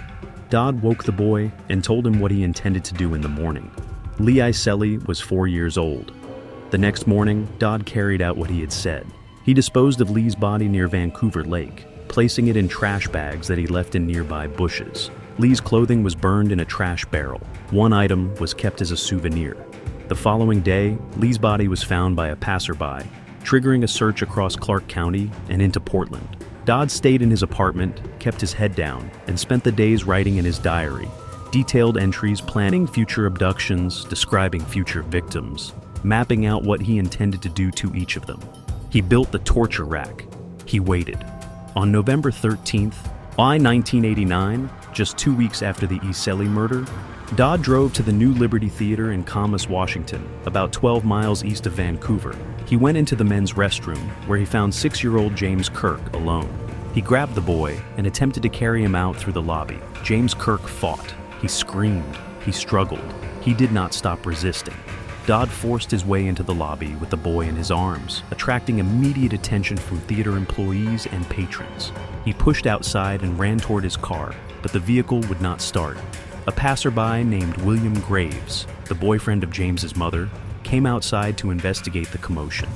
Dodd woke the boy and told him what he intended to do in the morning. Lee Iselli was 4 years old. The next morning, Dodd carried out what he had said. He disposed of Lee's body near Vancouver Lake, placing it in trash bags that he left in nearby bushes. Lee's clothing was burned in a trash barrel. One item was kept as a souvenir. The following day, Lee's body was found by a passerby, triggering a search across Clark County and into Portland. Dodd stayed in his apartment, kept his head down, and spent the days writing in his diary, detailed entries planning future abductions, describing future victims, mapping out what he intended to do to each of them. He built the torture rack. He waited. On November 13th, 1989, just 2 weeks after the Iselli murder, Dodd drove to the New Liberty Theater in Camas, Washington, about 12 miles east of Vancouver. He went into the men's restroom, where he found 6-year-old James Kirk alone. He grabbed the boy and attempted to carry him out through the lobby. James Kirk fought. He screamed. He struggled. He did not stop resisting. Dodd forced his way into the lobby with the boy in his arms, attracting immediate attention from theater employees and patrons. He pushed outside and ran toward his car, but the vehicle would not start. A passerby named William Graves, the boyfriend of James's mother, came outside to investigate the commotion.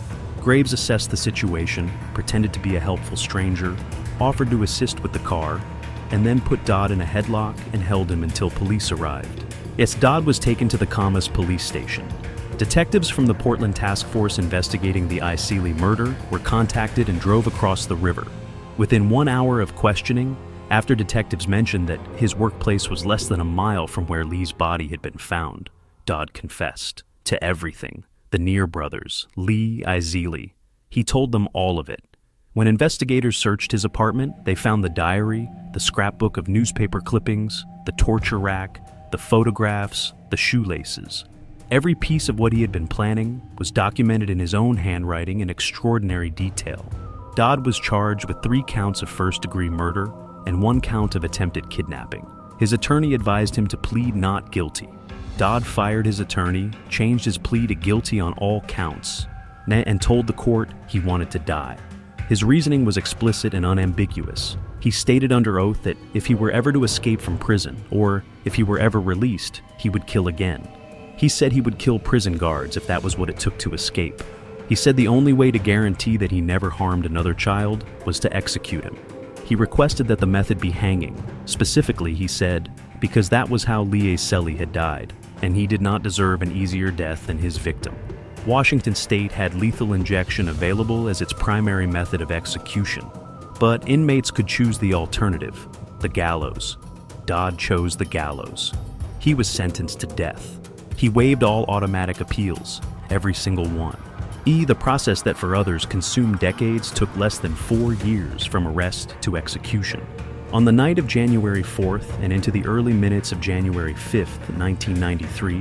Graves assessed the situation, pretended to be a helpful stranger, offered to assist with the car, and then put Dodd in a headlock and held him until police arrived. Yes, Dodd was taken to the Commerce police station. Detectives from the Portland Task Force investigating the Seeley murder were contacted and drove across the river. Within 1 hour of questioning, after detectives mentioned that his workplace was less than a mile from where Lee's body had been found, Dodd confessed to everything. The Neer brothers, Lee Seeley. He told them all of it. When investigators searched his apartment, they found the diary, the scrapbook of newspaper clippings, the torture rack, the photographs, the shoelaces. Every piece of what he had been planning was documented in his own handwriting in extraordinary detail. Dodd was charged with 3 counts of first-degree murder and 1 count of attempted kidnapping. His attorney advised him to plead not guilty. Dodd fired his attorney, changed his plea to guilty on all counts, and told the court he wanted to die. His reasoning was explicit and unambiguous. He stated under oath that if he were ever to escape from prison, or if he were ever released, he would kill again. He said he would kill prison guards if that was what it took to escape. He said the only way to guarantee that he never harmed another child was to execute him. He requested that the method be hanging. Specifically, he said, because that was how Lee Seeley had died, and he did not deserve an easier death than his victim. Washington State had lethal injection available as its primary method of execution, but inmates could choose the alternative, the gallows. Dodd chose the gallows. He was sentenced to death. He waived all automatic appeals, every single one. The process that for others consumed decades took less than 4 years from arrest to execution. On the night of January 4th and into the early minutes of January 5th, 1993,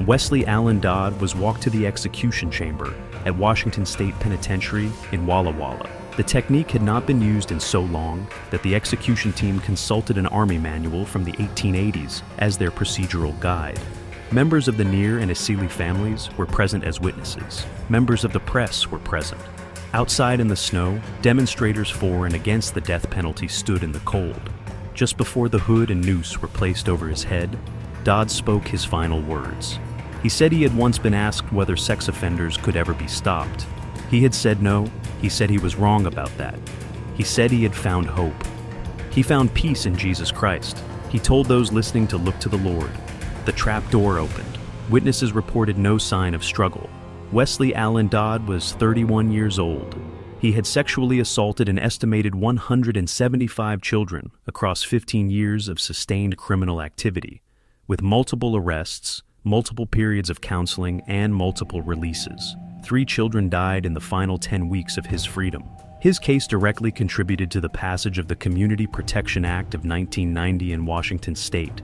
Wesley Allen Dodd was walked to the execution chamber at Washington State Penitentiary in Walla Walla. The technique had not been used in so long that the execution team consulted an Army manual from the 1880s as their procedural guide. Members of the Neer and Seeley families were present as witnesses. Members of the press were present. Outside in the snow, demonstrators for and against the death penalty stood in the cold. Just before the hood and noose were placed over his head, Dodd spoke his final words. He said he had once been asked whether sex offenders could ever be stopped. He had said no. He said he was wrong about that. He said he had found hope. He found peace in Jesus Christ. He told those listening to look to the Lord. The trap door opened. Witnesses reported no sign of struggle. Wesley Allen Dodd was 31 years old. He had sexually assaulted an estimated 175 children across 15 years of sustained criminal activity, with multiple arrests, multiple periods of counseling, and multiple releases. 3 children died in the final 10 weeks of his freedom. His case directly contributed to the passage of the Community Protection Act of 1990 in Washington State,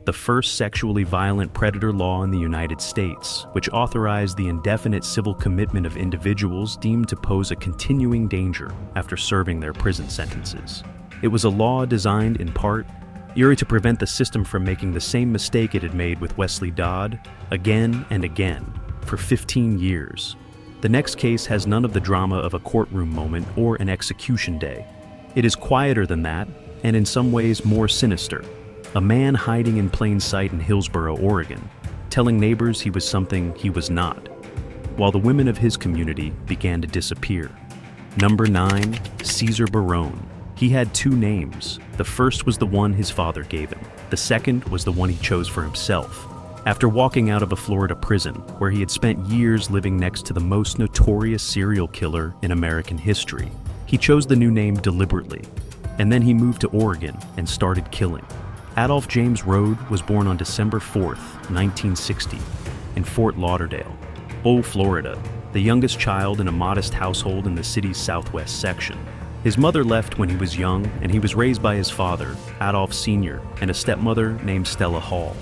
the first sexually violent predator law in the United States, which authorized the indefinite civil commitment of individuals deemed to pose a continuing danger after serving their prison sentences. It was a law designed, in part, to prevent the system from making the same mistake it had made with Wesley Dodd again and again for 15 years. The next case has none of the drama of a courtroom moment or an execution day. It is quieter than that, and in some ways more sinister. A man hiding in plain sight in Hillsboro, Oregon, telling neighbors he was something he was not, while the women of his community began to disappear. Number 9, Caesar Barone. He had 2 names. The first was the one his father gave him. The second was the one he chose for himself. After walking out of a Florida prison, where he had spent years living next to the most notorious serial killer in American history, he chose the new name deliberately, and then he moved to Oregon and started killing. Adolph James Rode was born on December 4th, 1960, in Fort Lauderdale, Florida, the youngest child in a modest household in the city's southwest section. His mother left when he was young, and he was raised by his father, Adolph Sr., and a stepmother named Stella Hall.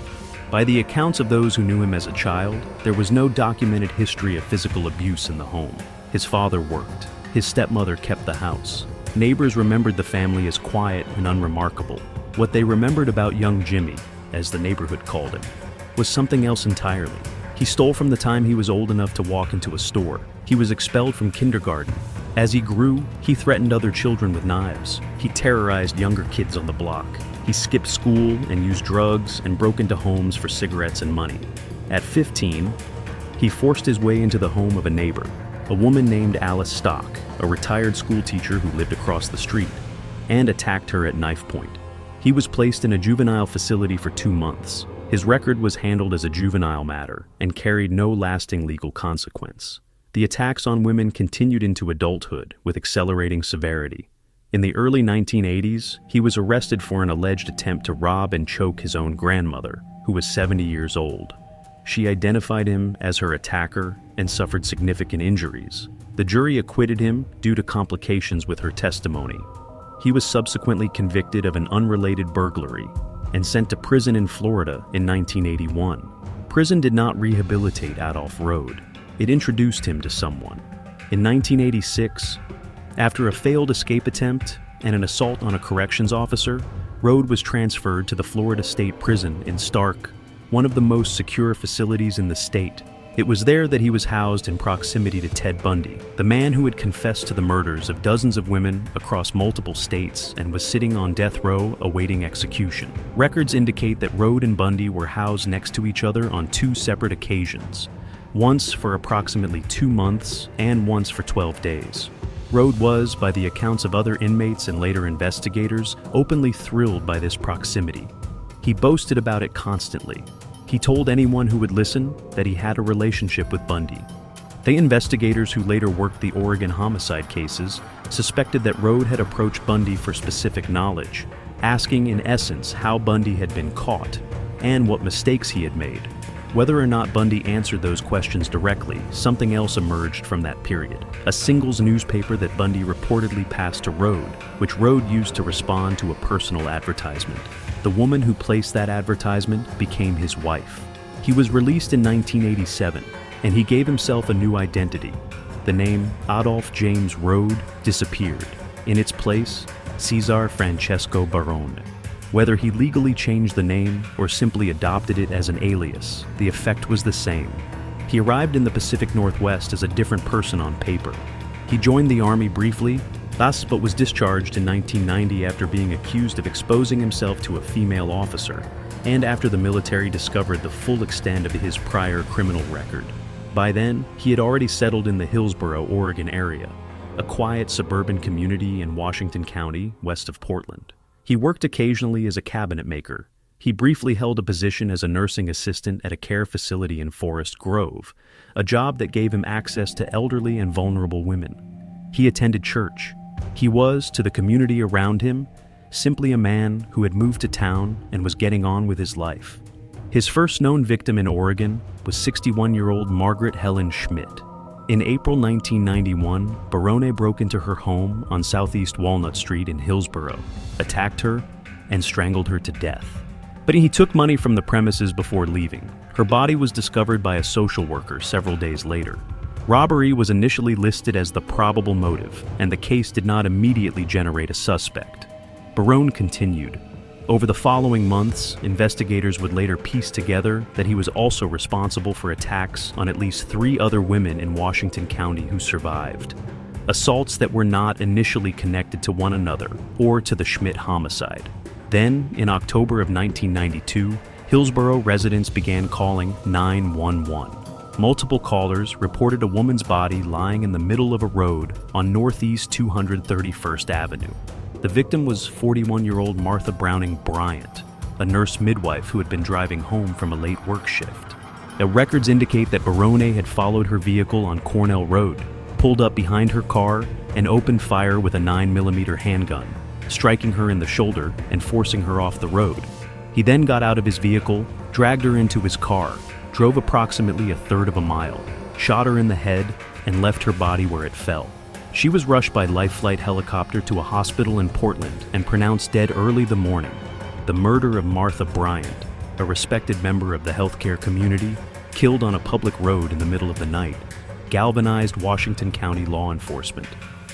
By the accounts of those who knew him as a child, there was no documented history of physical abuse in the home. His father worked. His stepmother kept the house. Neighbors remembered the family as quiet and unremarkable. What they remembered about young Jimmy, as the neighborhood called him, was something else entirely. He stole from the time he was old enough to walk into a store. He was expelled from kindergarten. As he grew, he threatened other children with knives. He terrorized younger kids on the block. He skipped school and used drugs and broke into homes for cigarettes and money. At 15, he forced his way into the home of a neighbor. a woman named Alice Stock, a retired schoolteacher who lived across the street, and attacked her at knife point. He was placed in a juvenile facility for 2 months. His record was handled as a juvenile matter and carried no lasting legal consequence. The attacks on women continued into adulthood with accelerating severity. In the early 1980s, he was arrested for an alleged attempt to rob and choke his own grandmother, who was 70 years old. She identified him as her attacker and suffered significant injuries. The jury acquitted him due to complications with her testimony. He was subsequently convicted of an unrelated burglary and sent to prison in Florida in 1981. Prison did not rehabilitate Adolph Rode. It introduced him to someone. In 1986, after a failed escape attempt and an assault on a corrections officer, Rode was transferred to the Florida State Prison in Stark, one of the most secure facilities in the state. It was there that he was housed in proximity to Ted Bundy, the man who had confessed to the murders of dozens of women across multiple states and was sitting on death row awaiting execution. Records indicate that Rode and Bundy were housed next to each other on 2 separate occasions, once for approximately 2 months and once for 12 days. Rode was, by the accounts of other inmates and later investigators, openly thrilled by this proximity. He boasted about it constantly. He told anyone who would listen that he had a relationship with Bundy. The investigators who later worked the Oregon homicide cases suspected that Rode had approached Bundy for specific knowledge, asking in essence how Bundy had been caught and what mistakes he had made. Whether or not Bundy answered those questions directly, something else emerged from that period. A singles newspaper that Bundy reportedly passed to Rode, which Rode used to respond to a personal advertisement. The woman who placed that advertisement became his wife. He was released in 1987, and he gave himself a new identity. The name Adolph James Rode disappeared. In its place, Cesar Francesco Barone. Whether he legally changed the name or simply adopted it as an alias, the effect was the same. He arrived in the Pacific Northwest as a different person on paper. He joined the Army briefly, but was discharged in 1990 after being accused of exposing himself to a female officer, and after the military discovered the full extent of his prior criminal record. By then, he had already settled in the Hillsboro, Oregon area, a quiet suburban community in Washington County, west of Portland. He worked occasionally as a cabinet maker. He briefly held a position as a nursing assistant at a care facility in Forest Grove, a job that gave him access to elderly and vulnerable women. He attended church. He was, to the community around him, simply a man who had moved to town and was getting on with his life. His first known victim in Oregon was 61-year-old Margaret Helen Schmidt. In April 1991, Barone broke into her home on Southeast Walnut Street in Hillsboro, attacked her, and strangled her to death. But he took money from the premises before leaving. Her body was discovered by a social worker several days later. Robbery was initially listed as the probable motive, and the case did not immediately generate a suspect. Barone continued. Over the following months, investigators would later piece together that he was also responsible for attacks on at least 3 other women in Washington County who survived. Assaults that were not initially connected to one another or to the Schmidt homicide. Then, in October of 1992, Hillsboro residents began calling 911. Multiple callers reported a woman's body lying in the middle of a road on Northeast 231st Avenue. The victim was 41-year-old Martha Browning Bryant, a nurse midwife who had been driving home from a late work shift. The records indicate that Barone had followed her vehicle on Cornell Road, pulled up behind her car, and opened fire with a 9mm handgun, striking her in the shoulder and forcing her off the road. He then got out of his vehicle, dragged her into his car, drove approximately a third of a mile, shot her in the head, and left her body where it fell. She was rushed by life flight helicopter to a hospital in Portland and pronounced dead early the morning. The murder of Martha Bryant, a respected member of the healthcare community, killed on a public road in the middle of the night, galvanized Washington County law enforcement.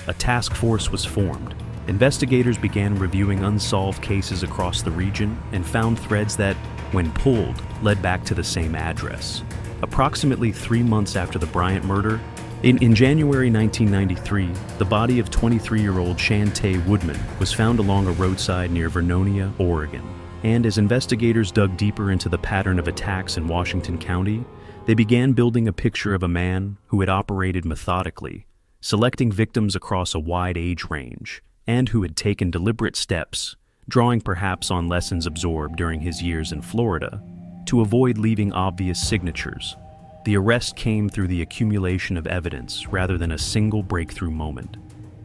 A task force was formed. Investigators began reviewing unsolved cases across the region and found threads that, when pulled, led back to the same address. Approximately 3 months after the Bryant murder, in January 1993, the body of 23-year-old Shantae Woodman was found along a roadside near Vernonia, Oregon. And as investigators dug deeper into the pattern of attacks in Washington County, They began building a picture of a man who had operated methodically, selecting victims across a wide age range, and who had taken deliberate steps, drawing perhaps on lessons absorbed during his years in Florida, to avoid leaving obvious signatures. The arrest came through the accumulation of evidence rather than a single breakthrough moment.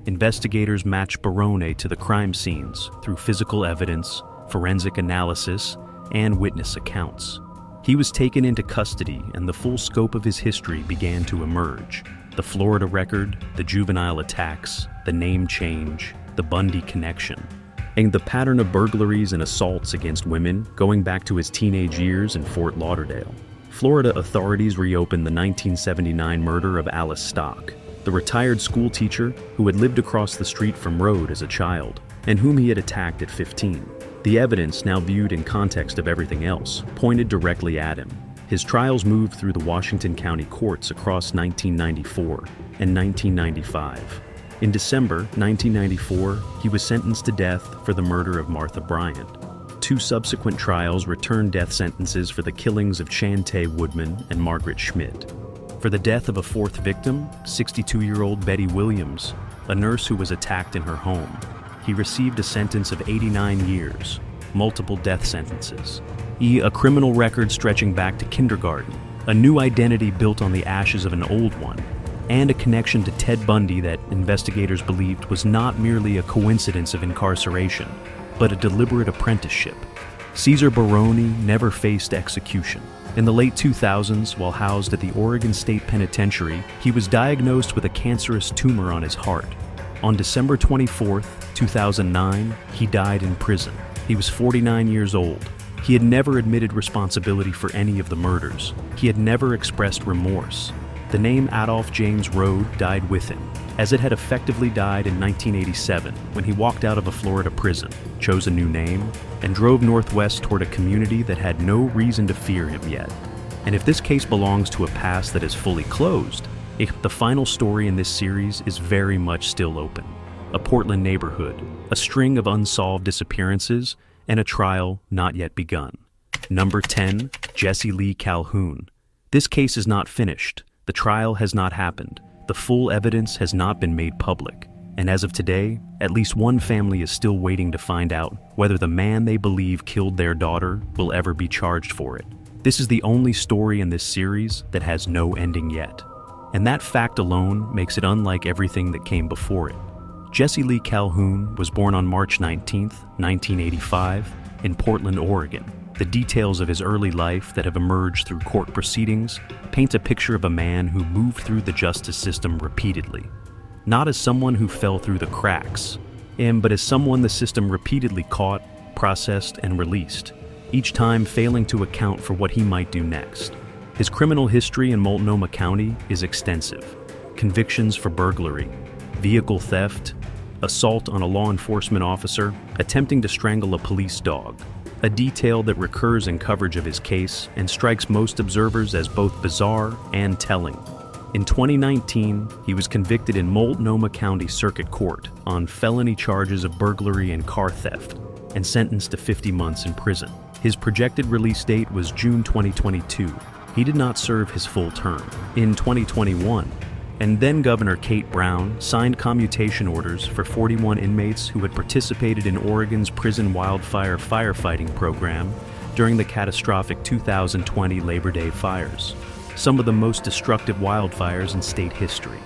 Investigators matched Barone to the crime scenes through physical evidence, forensic analysis, and witness accounts. He was taken into custody, and the full scope of his history began to emerge. The Florida record, the juvenile attacks, the name change, the Bundy connection, and the pattern of burglaries and assaults against women going back to his teenage years in Fort Lauderdale. Florida authorities reopened the 1979 murder of Alice Stock, the retired school teacher who had lived across the street from Rhode as a child, and whom he had attacked at 15. The evidence, now viewed in context of everything else, pointed directly at him. His trials moved through the Washington County courts across 1994 and 1995. In December 1994, he was sentenced to death for the murder of Martha Bryant. 2 subsequent trials returned death sentences for the killings of Chantay Woodman and Margaret Schmidt. For the death of a 4th victim, 62-year-old Betty Williams, a nurse who was attacked in her home, he received a sentence of 89 years, multiple death sentences. A criminal record stretching back to kindergarten, a new identity built on the ashes of an old one, and a connection to Ted Bundy that investigators believed was not merely a coincidence of incarceration, but a deliberate apprenticeship. Cesar Barone never faced execution. In the late 2000s, while housed at the Oregon State Penitentiary, he was diagnosed with a cancerous tumor on his heart. On December 24, 2009, he died in prison. He was 49 years old. He had never admitted responsibility for any of the murders. He had never expressed remorse. The name Adolph James Rhode died with him, as it had effectively died in 1987 when he walked out of a Florida prison, chose a new name, and drove northwest toward a community that had no reason to fear him yet. And if this case belongs to a past that is fully closed, the final story in this series is very much still open. A Portland neighborhood, a string of unsolved disappearances, and a trial not yet begun. Number 10, Jesse Lee Calhoun. This case is not finished. The trial has not happened. The full evidence has not been made public. And as of today, at least one family is still waiting to find out whether the man they believe killed their daughter will ever be charged for it. This is the only story in this series that has no ending yet. And that fact alone makes it unlike everything that came before it. Jesse Lee Calhoun was born on March 19, 1985, in Portland, Oregon. The details of his early life that have emerged through court proceedings paint a picture of a man who moved through the justice system repeatedly. Not as someone who fell through the cracks, but as someone the system repeatedly caught, processed, and released, each time failing to account for what he might do next. His criminal history in Multnomah County is extensive. Convictions for burglary, vehicle theft, assault on a law enforcement officer, attempting to strangle a police dog, a detail that recurs in coverage of his case and strikes most observers as both bizarre and telling. In 2019, he was convicted in Multnomah County Circuit Court on felony charges of burglary and car theft and sentenced to 50 months in prison. His projected release date was June 2022. He did not serve his full term. In 2021, and then Governor Kate Brown signed commutation orders for 41 inmates who had participated in Oregon's prison wildfire firefighting program during the catastrophic 2020 Labor Day fires, some of the most destructive wildfires in state history.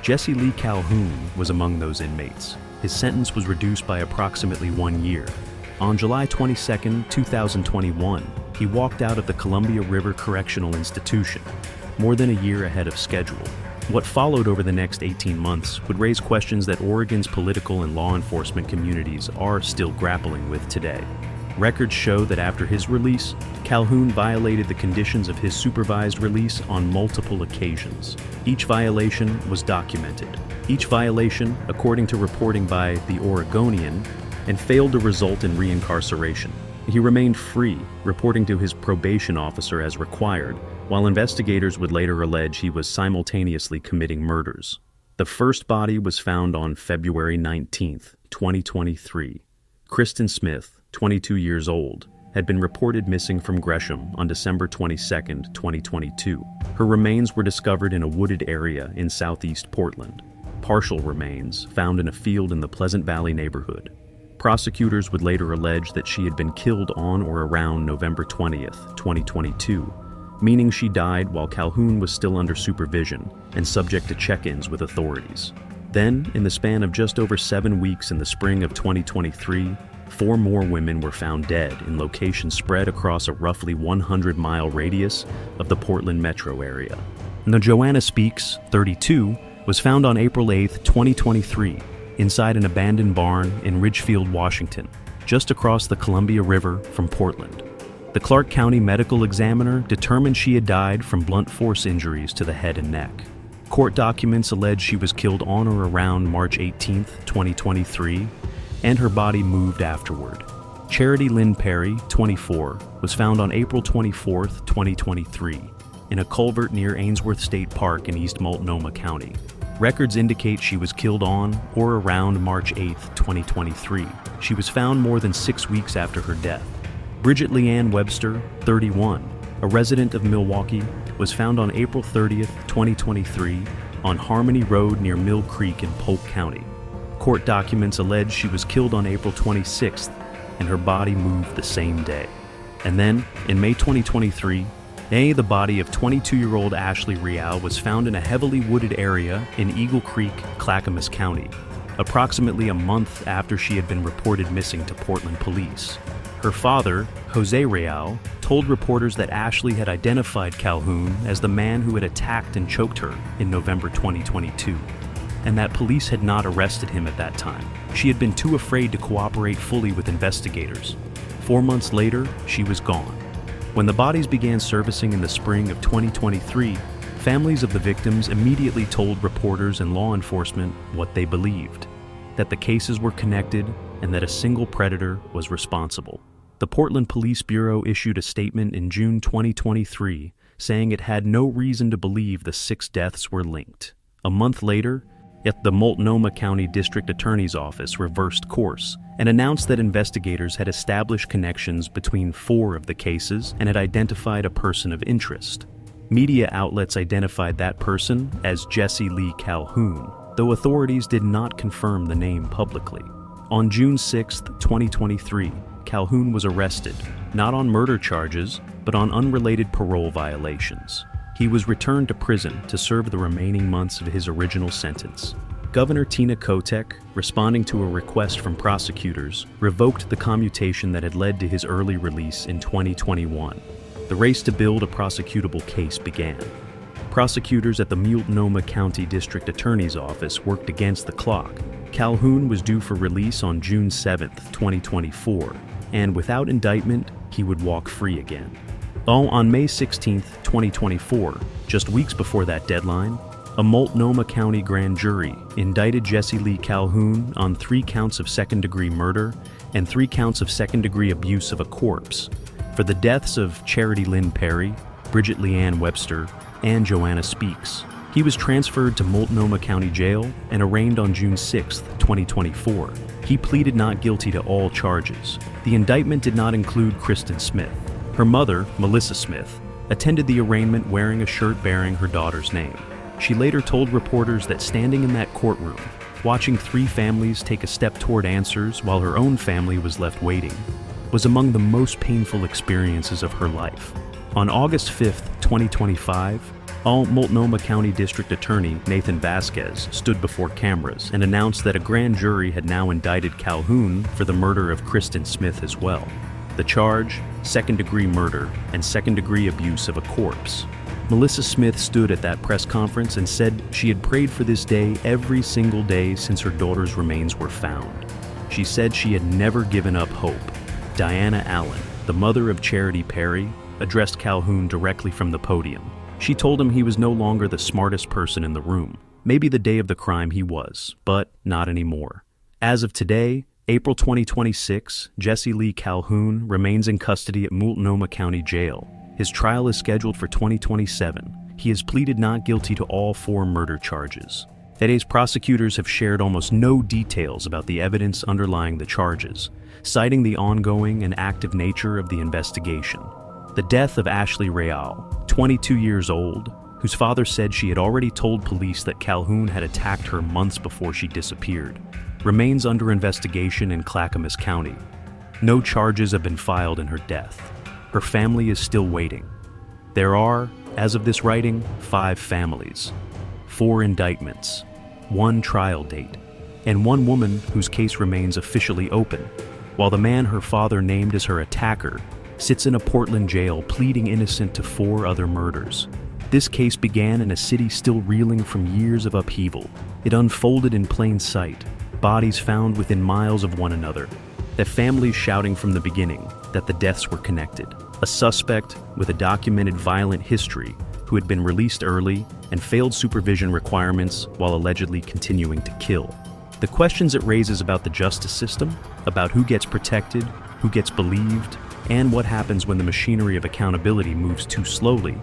Jesse Lee Calhoun was among those inmates. His sentence was reduced by approximately 1 year. On July 22, 2021, he walked out of the Columbia River Correctional Institution, more than a year ahead of schedule. What followed over the next 18 months would raise questions that Oregon's political and law enforcement communities are still grappling with today. Records show that after his release, Calhoun violated the conditions of his supervised release on multiple occasions. Each violation was documented. Each violation, according to reporting by The Oregonian, and failed to result in reincarceration. He remained free, reporting to his probation officer as required, while investigators would later allege he was simultaneously committing murders. The first body was found on February 19, 2023. Kristen Smith, 22 years old, had been reported missing from Gresham on December 22, 2022. Her remains were discovered in a wooded area in southeast Portland. Partial remains found in a field in the Pleasant Valley neighborhood. Prosecutors would later allege that she had been killed on or around November 20th, 2022, meaning she died while Calhoun was still under supervision and subject to check-ins with authorities. Then, in the span of just over 7 weeks in the spring of 2023, 4 more women were found dead in locations spread across a roughly 100-mile radius of the Portland metro area. Now, Joanna Speaks, 32, was found on April 8, 2023, inside an abandoned barn in Ridgefield, Washington, just across the Columbia River from Portland. The Clark County medical examiner determined she had died from blunt force injuries to the head and neck. Court documents allege she was killed on or around March 18, 2023, and her body moved afterward. Charity Lynn Perry, 24, was found on April 24, 2023, in a culvert near Ainsworth State Park in East Multnomah County. Records indicate she was killed on or around March 8, 2023. She was found more than 6 weeks after her death. Bridget Leanne Webster, 31, a resident of Milwaukee, was found on April 30, 2023, on Harmony Road near Mill Creek in Polk County. Court documents allege she was killed on April 26th, and her body moved the same day. And then, in May 2023, the body of 22-year-old Ashley Real was found in a heavily wooded area in Eagle Creek, Clackamas County, approximately a month after she had been reported missing to Portland police. Her father, Jose Real, told reporters that Ashley had identified Calhoun as the man who had attacked and choked her in November 2022, and that police had not arrested him at that time. She had been too afraid to cooperate fully with investigators. 4 months later, she was gone. When the bodies began surfacing in the spring of 2023, families of the victims immediately told reporters and law enforcement what they believed, that the cases were connected and that a single predator was responsible. The Portland Police Bureau issued a statement in June 2023 saying it had no reason to believe the 6 deaths were linked. A month later, the Multnomah County District Attorney's Office reversed course and announced that investigators had established connections between 4 of the cases and had identified a person of interest. Media outlets identified that person as Jesse Lee Calhoun, though authorities did not confirm the name publicly. On June 6, 2023, Calhoun was arrested, not on murder charges, but on unrelated parole violations. He was returned to prison to serve the remaining months of his original sentence. Governor Tina Kotek, responding to a request from prosecutors, revoked the commutation that had led to his early release in 2021. The race to build a prosecutable case began. Prosecutors at the Multnomah County District Attorney's Office worked against the clock. Calhoun was due for release on June 7, 2024, and without indictment, he would walk free again. On May 16, 2024, just weeks before that deadline, a Multnomah County grand jury indicted Jesse Lee Calhoun on 3 counts of second-degree murder and 3 counts of second-degree abuse of a corpse for the deaths of Charity Lynn Perry, Bridget Leanne Webster, and Joanna Speaks. He was transferred to Multnomah County Jail and arraigned on June 6, 2024. He pleaded not guilty to all charges. The indictment did not include Kristen Smith. Her mother, Melissa Smith, attended the arraignment wearing a shirt bearing her daughter's name. She later told reporters that standing in that courtroom, watching 3 families take a step toward answers while her own family was left waiting, was among the most painful experiences of her life. On August 5, 2025, Multnomah County District Attorney Nathan Vasquez stood before cameras and announced that a grand jury had now indicted Calhoun for the murder of Kristen Smith as well. The charge, second-degree murder and second-degree abuse of a corpse. Melissa Smith stood at that press conference and said she had prayed for this day every single day since her daughter's remains were found. She said she had never given up hope. Diana Allen, the mother of Charity Perry, addressed Calhoun directly from the podium. She told him he was no longer the smartest person in the room. Maybe the day of the crime he was, but not anymore. As of today, April 2026, Jesse Lee Calhoun remains in custody at Multnomah County Jail. His trial is scheduled for 2027. He has pleaded not guilty to all 4 murder charges. Today's prosecutors have shared almost no details about the evidence underlying the charges, citing the ongoing and active nature of the investigation. The death of Ashley Real, 22 years old, whose father said she had already told police that Calhoun had attacked her months before she disappeared, remains under investigation in Clackamas County. No charges have been filed in her death. Her family is still waiting. There are, as of this writing, 5 families, 4 indictments, 1 trial date, and 1 woman whose case remains officially open, while the man her father named as her attacker sits in a Portland jail pleading innocent to 4 other murders. This case began in a city still reeling from years of upheaval. It unfolded in plain sight, bodies found within miles of one another, the families shouting from the beginning that the deaths were connected, a suspect with a documented violent history who had been released early and failed supervision requirements while allegedly continuing to kill. The questions it raises about the justice system, about who gets protected, who gets believed, and what happens when the machinery of accountability moves too slowly,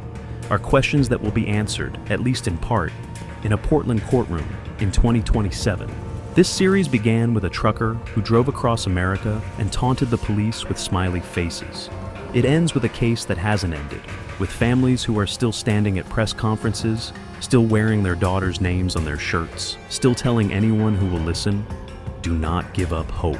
are questions that will be answered, at least in part, in a Portland courtroom in 2027. This series began with a trucker who drove across America and taunted the police with smiley faces. It ends with a case that hasn't ended, with families who are still standing at press conferences, still wearing their daughters' names on their shirts, still telling anyone who will listen, do not give up hope.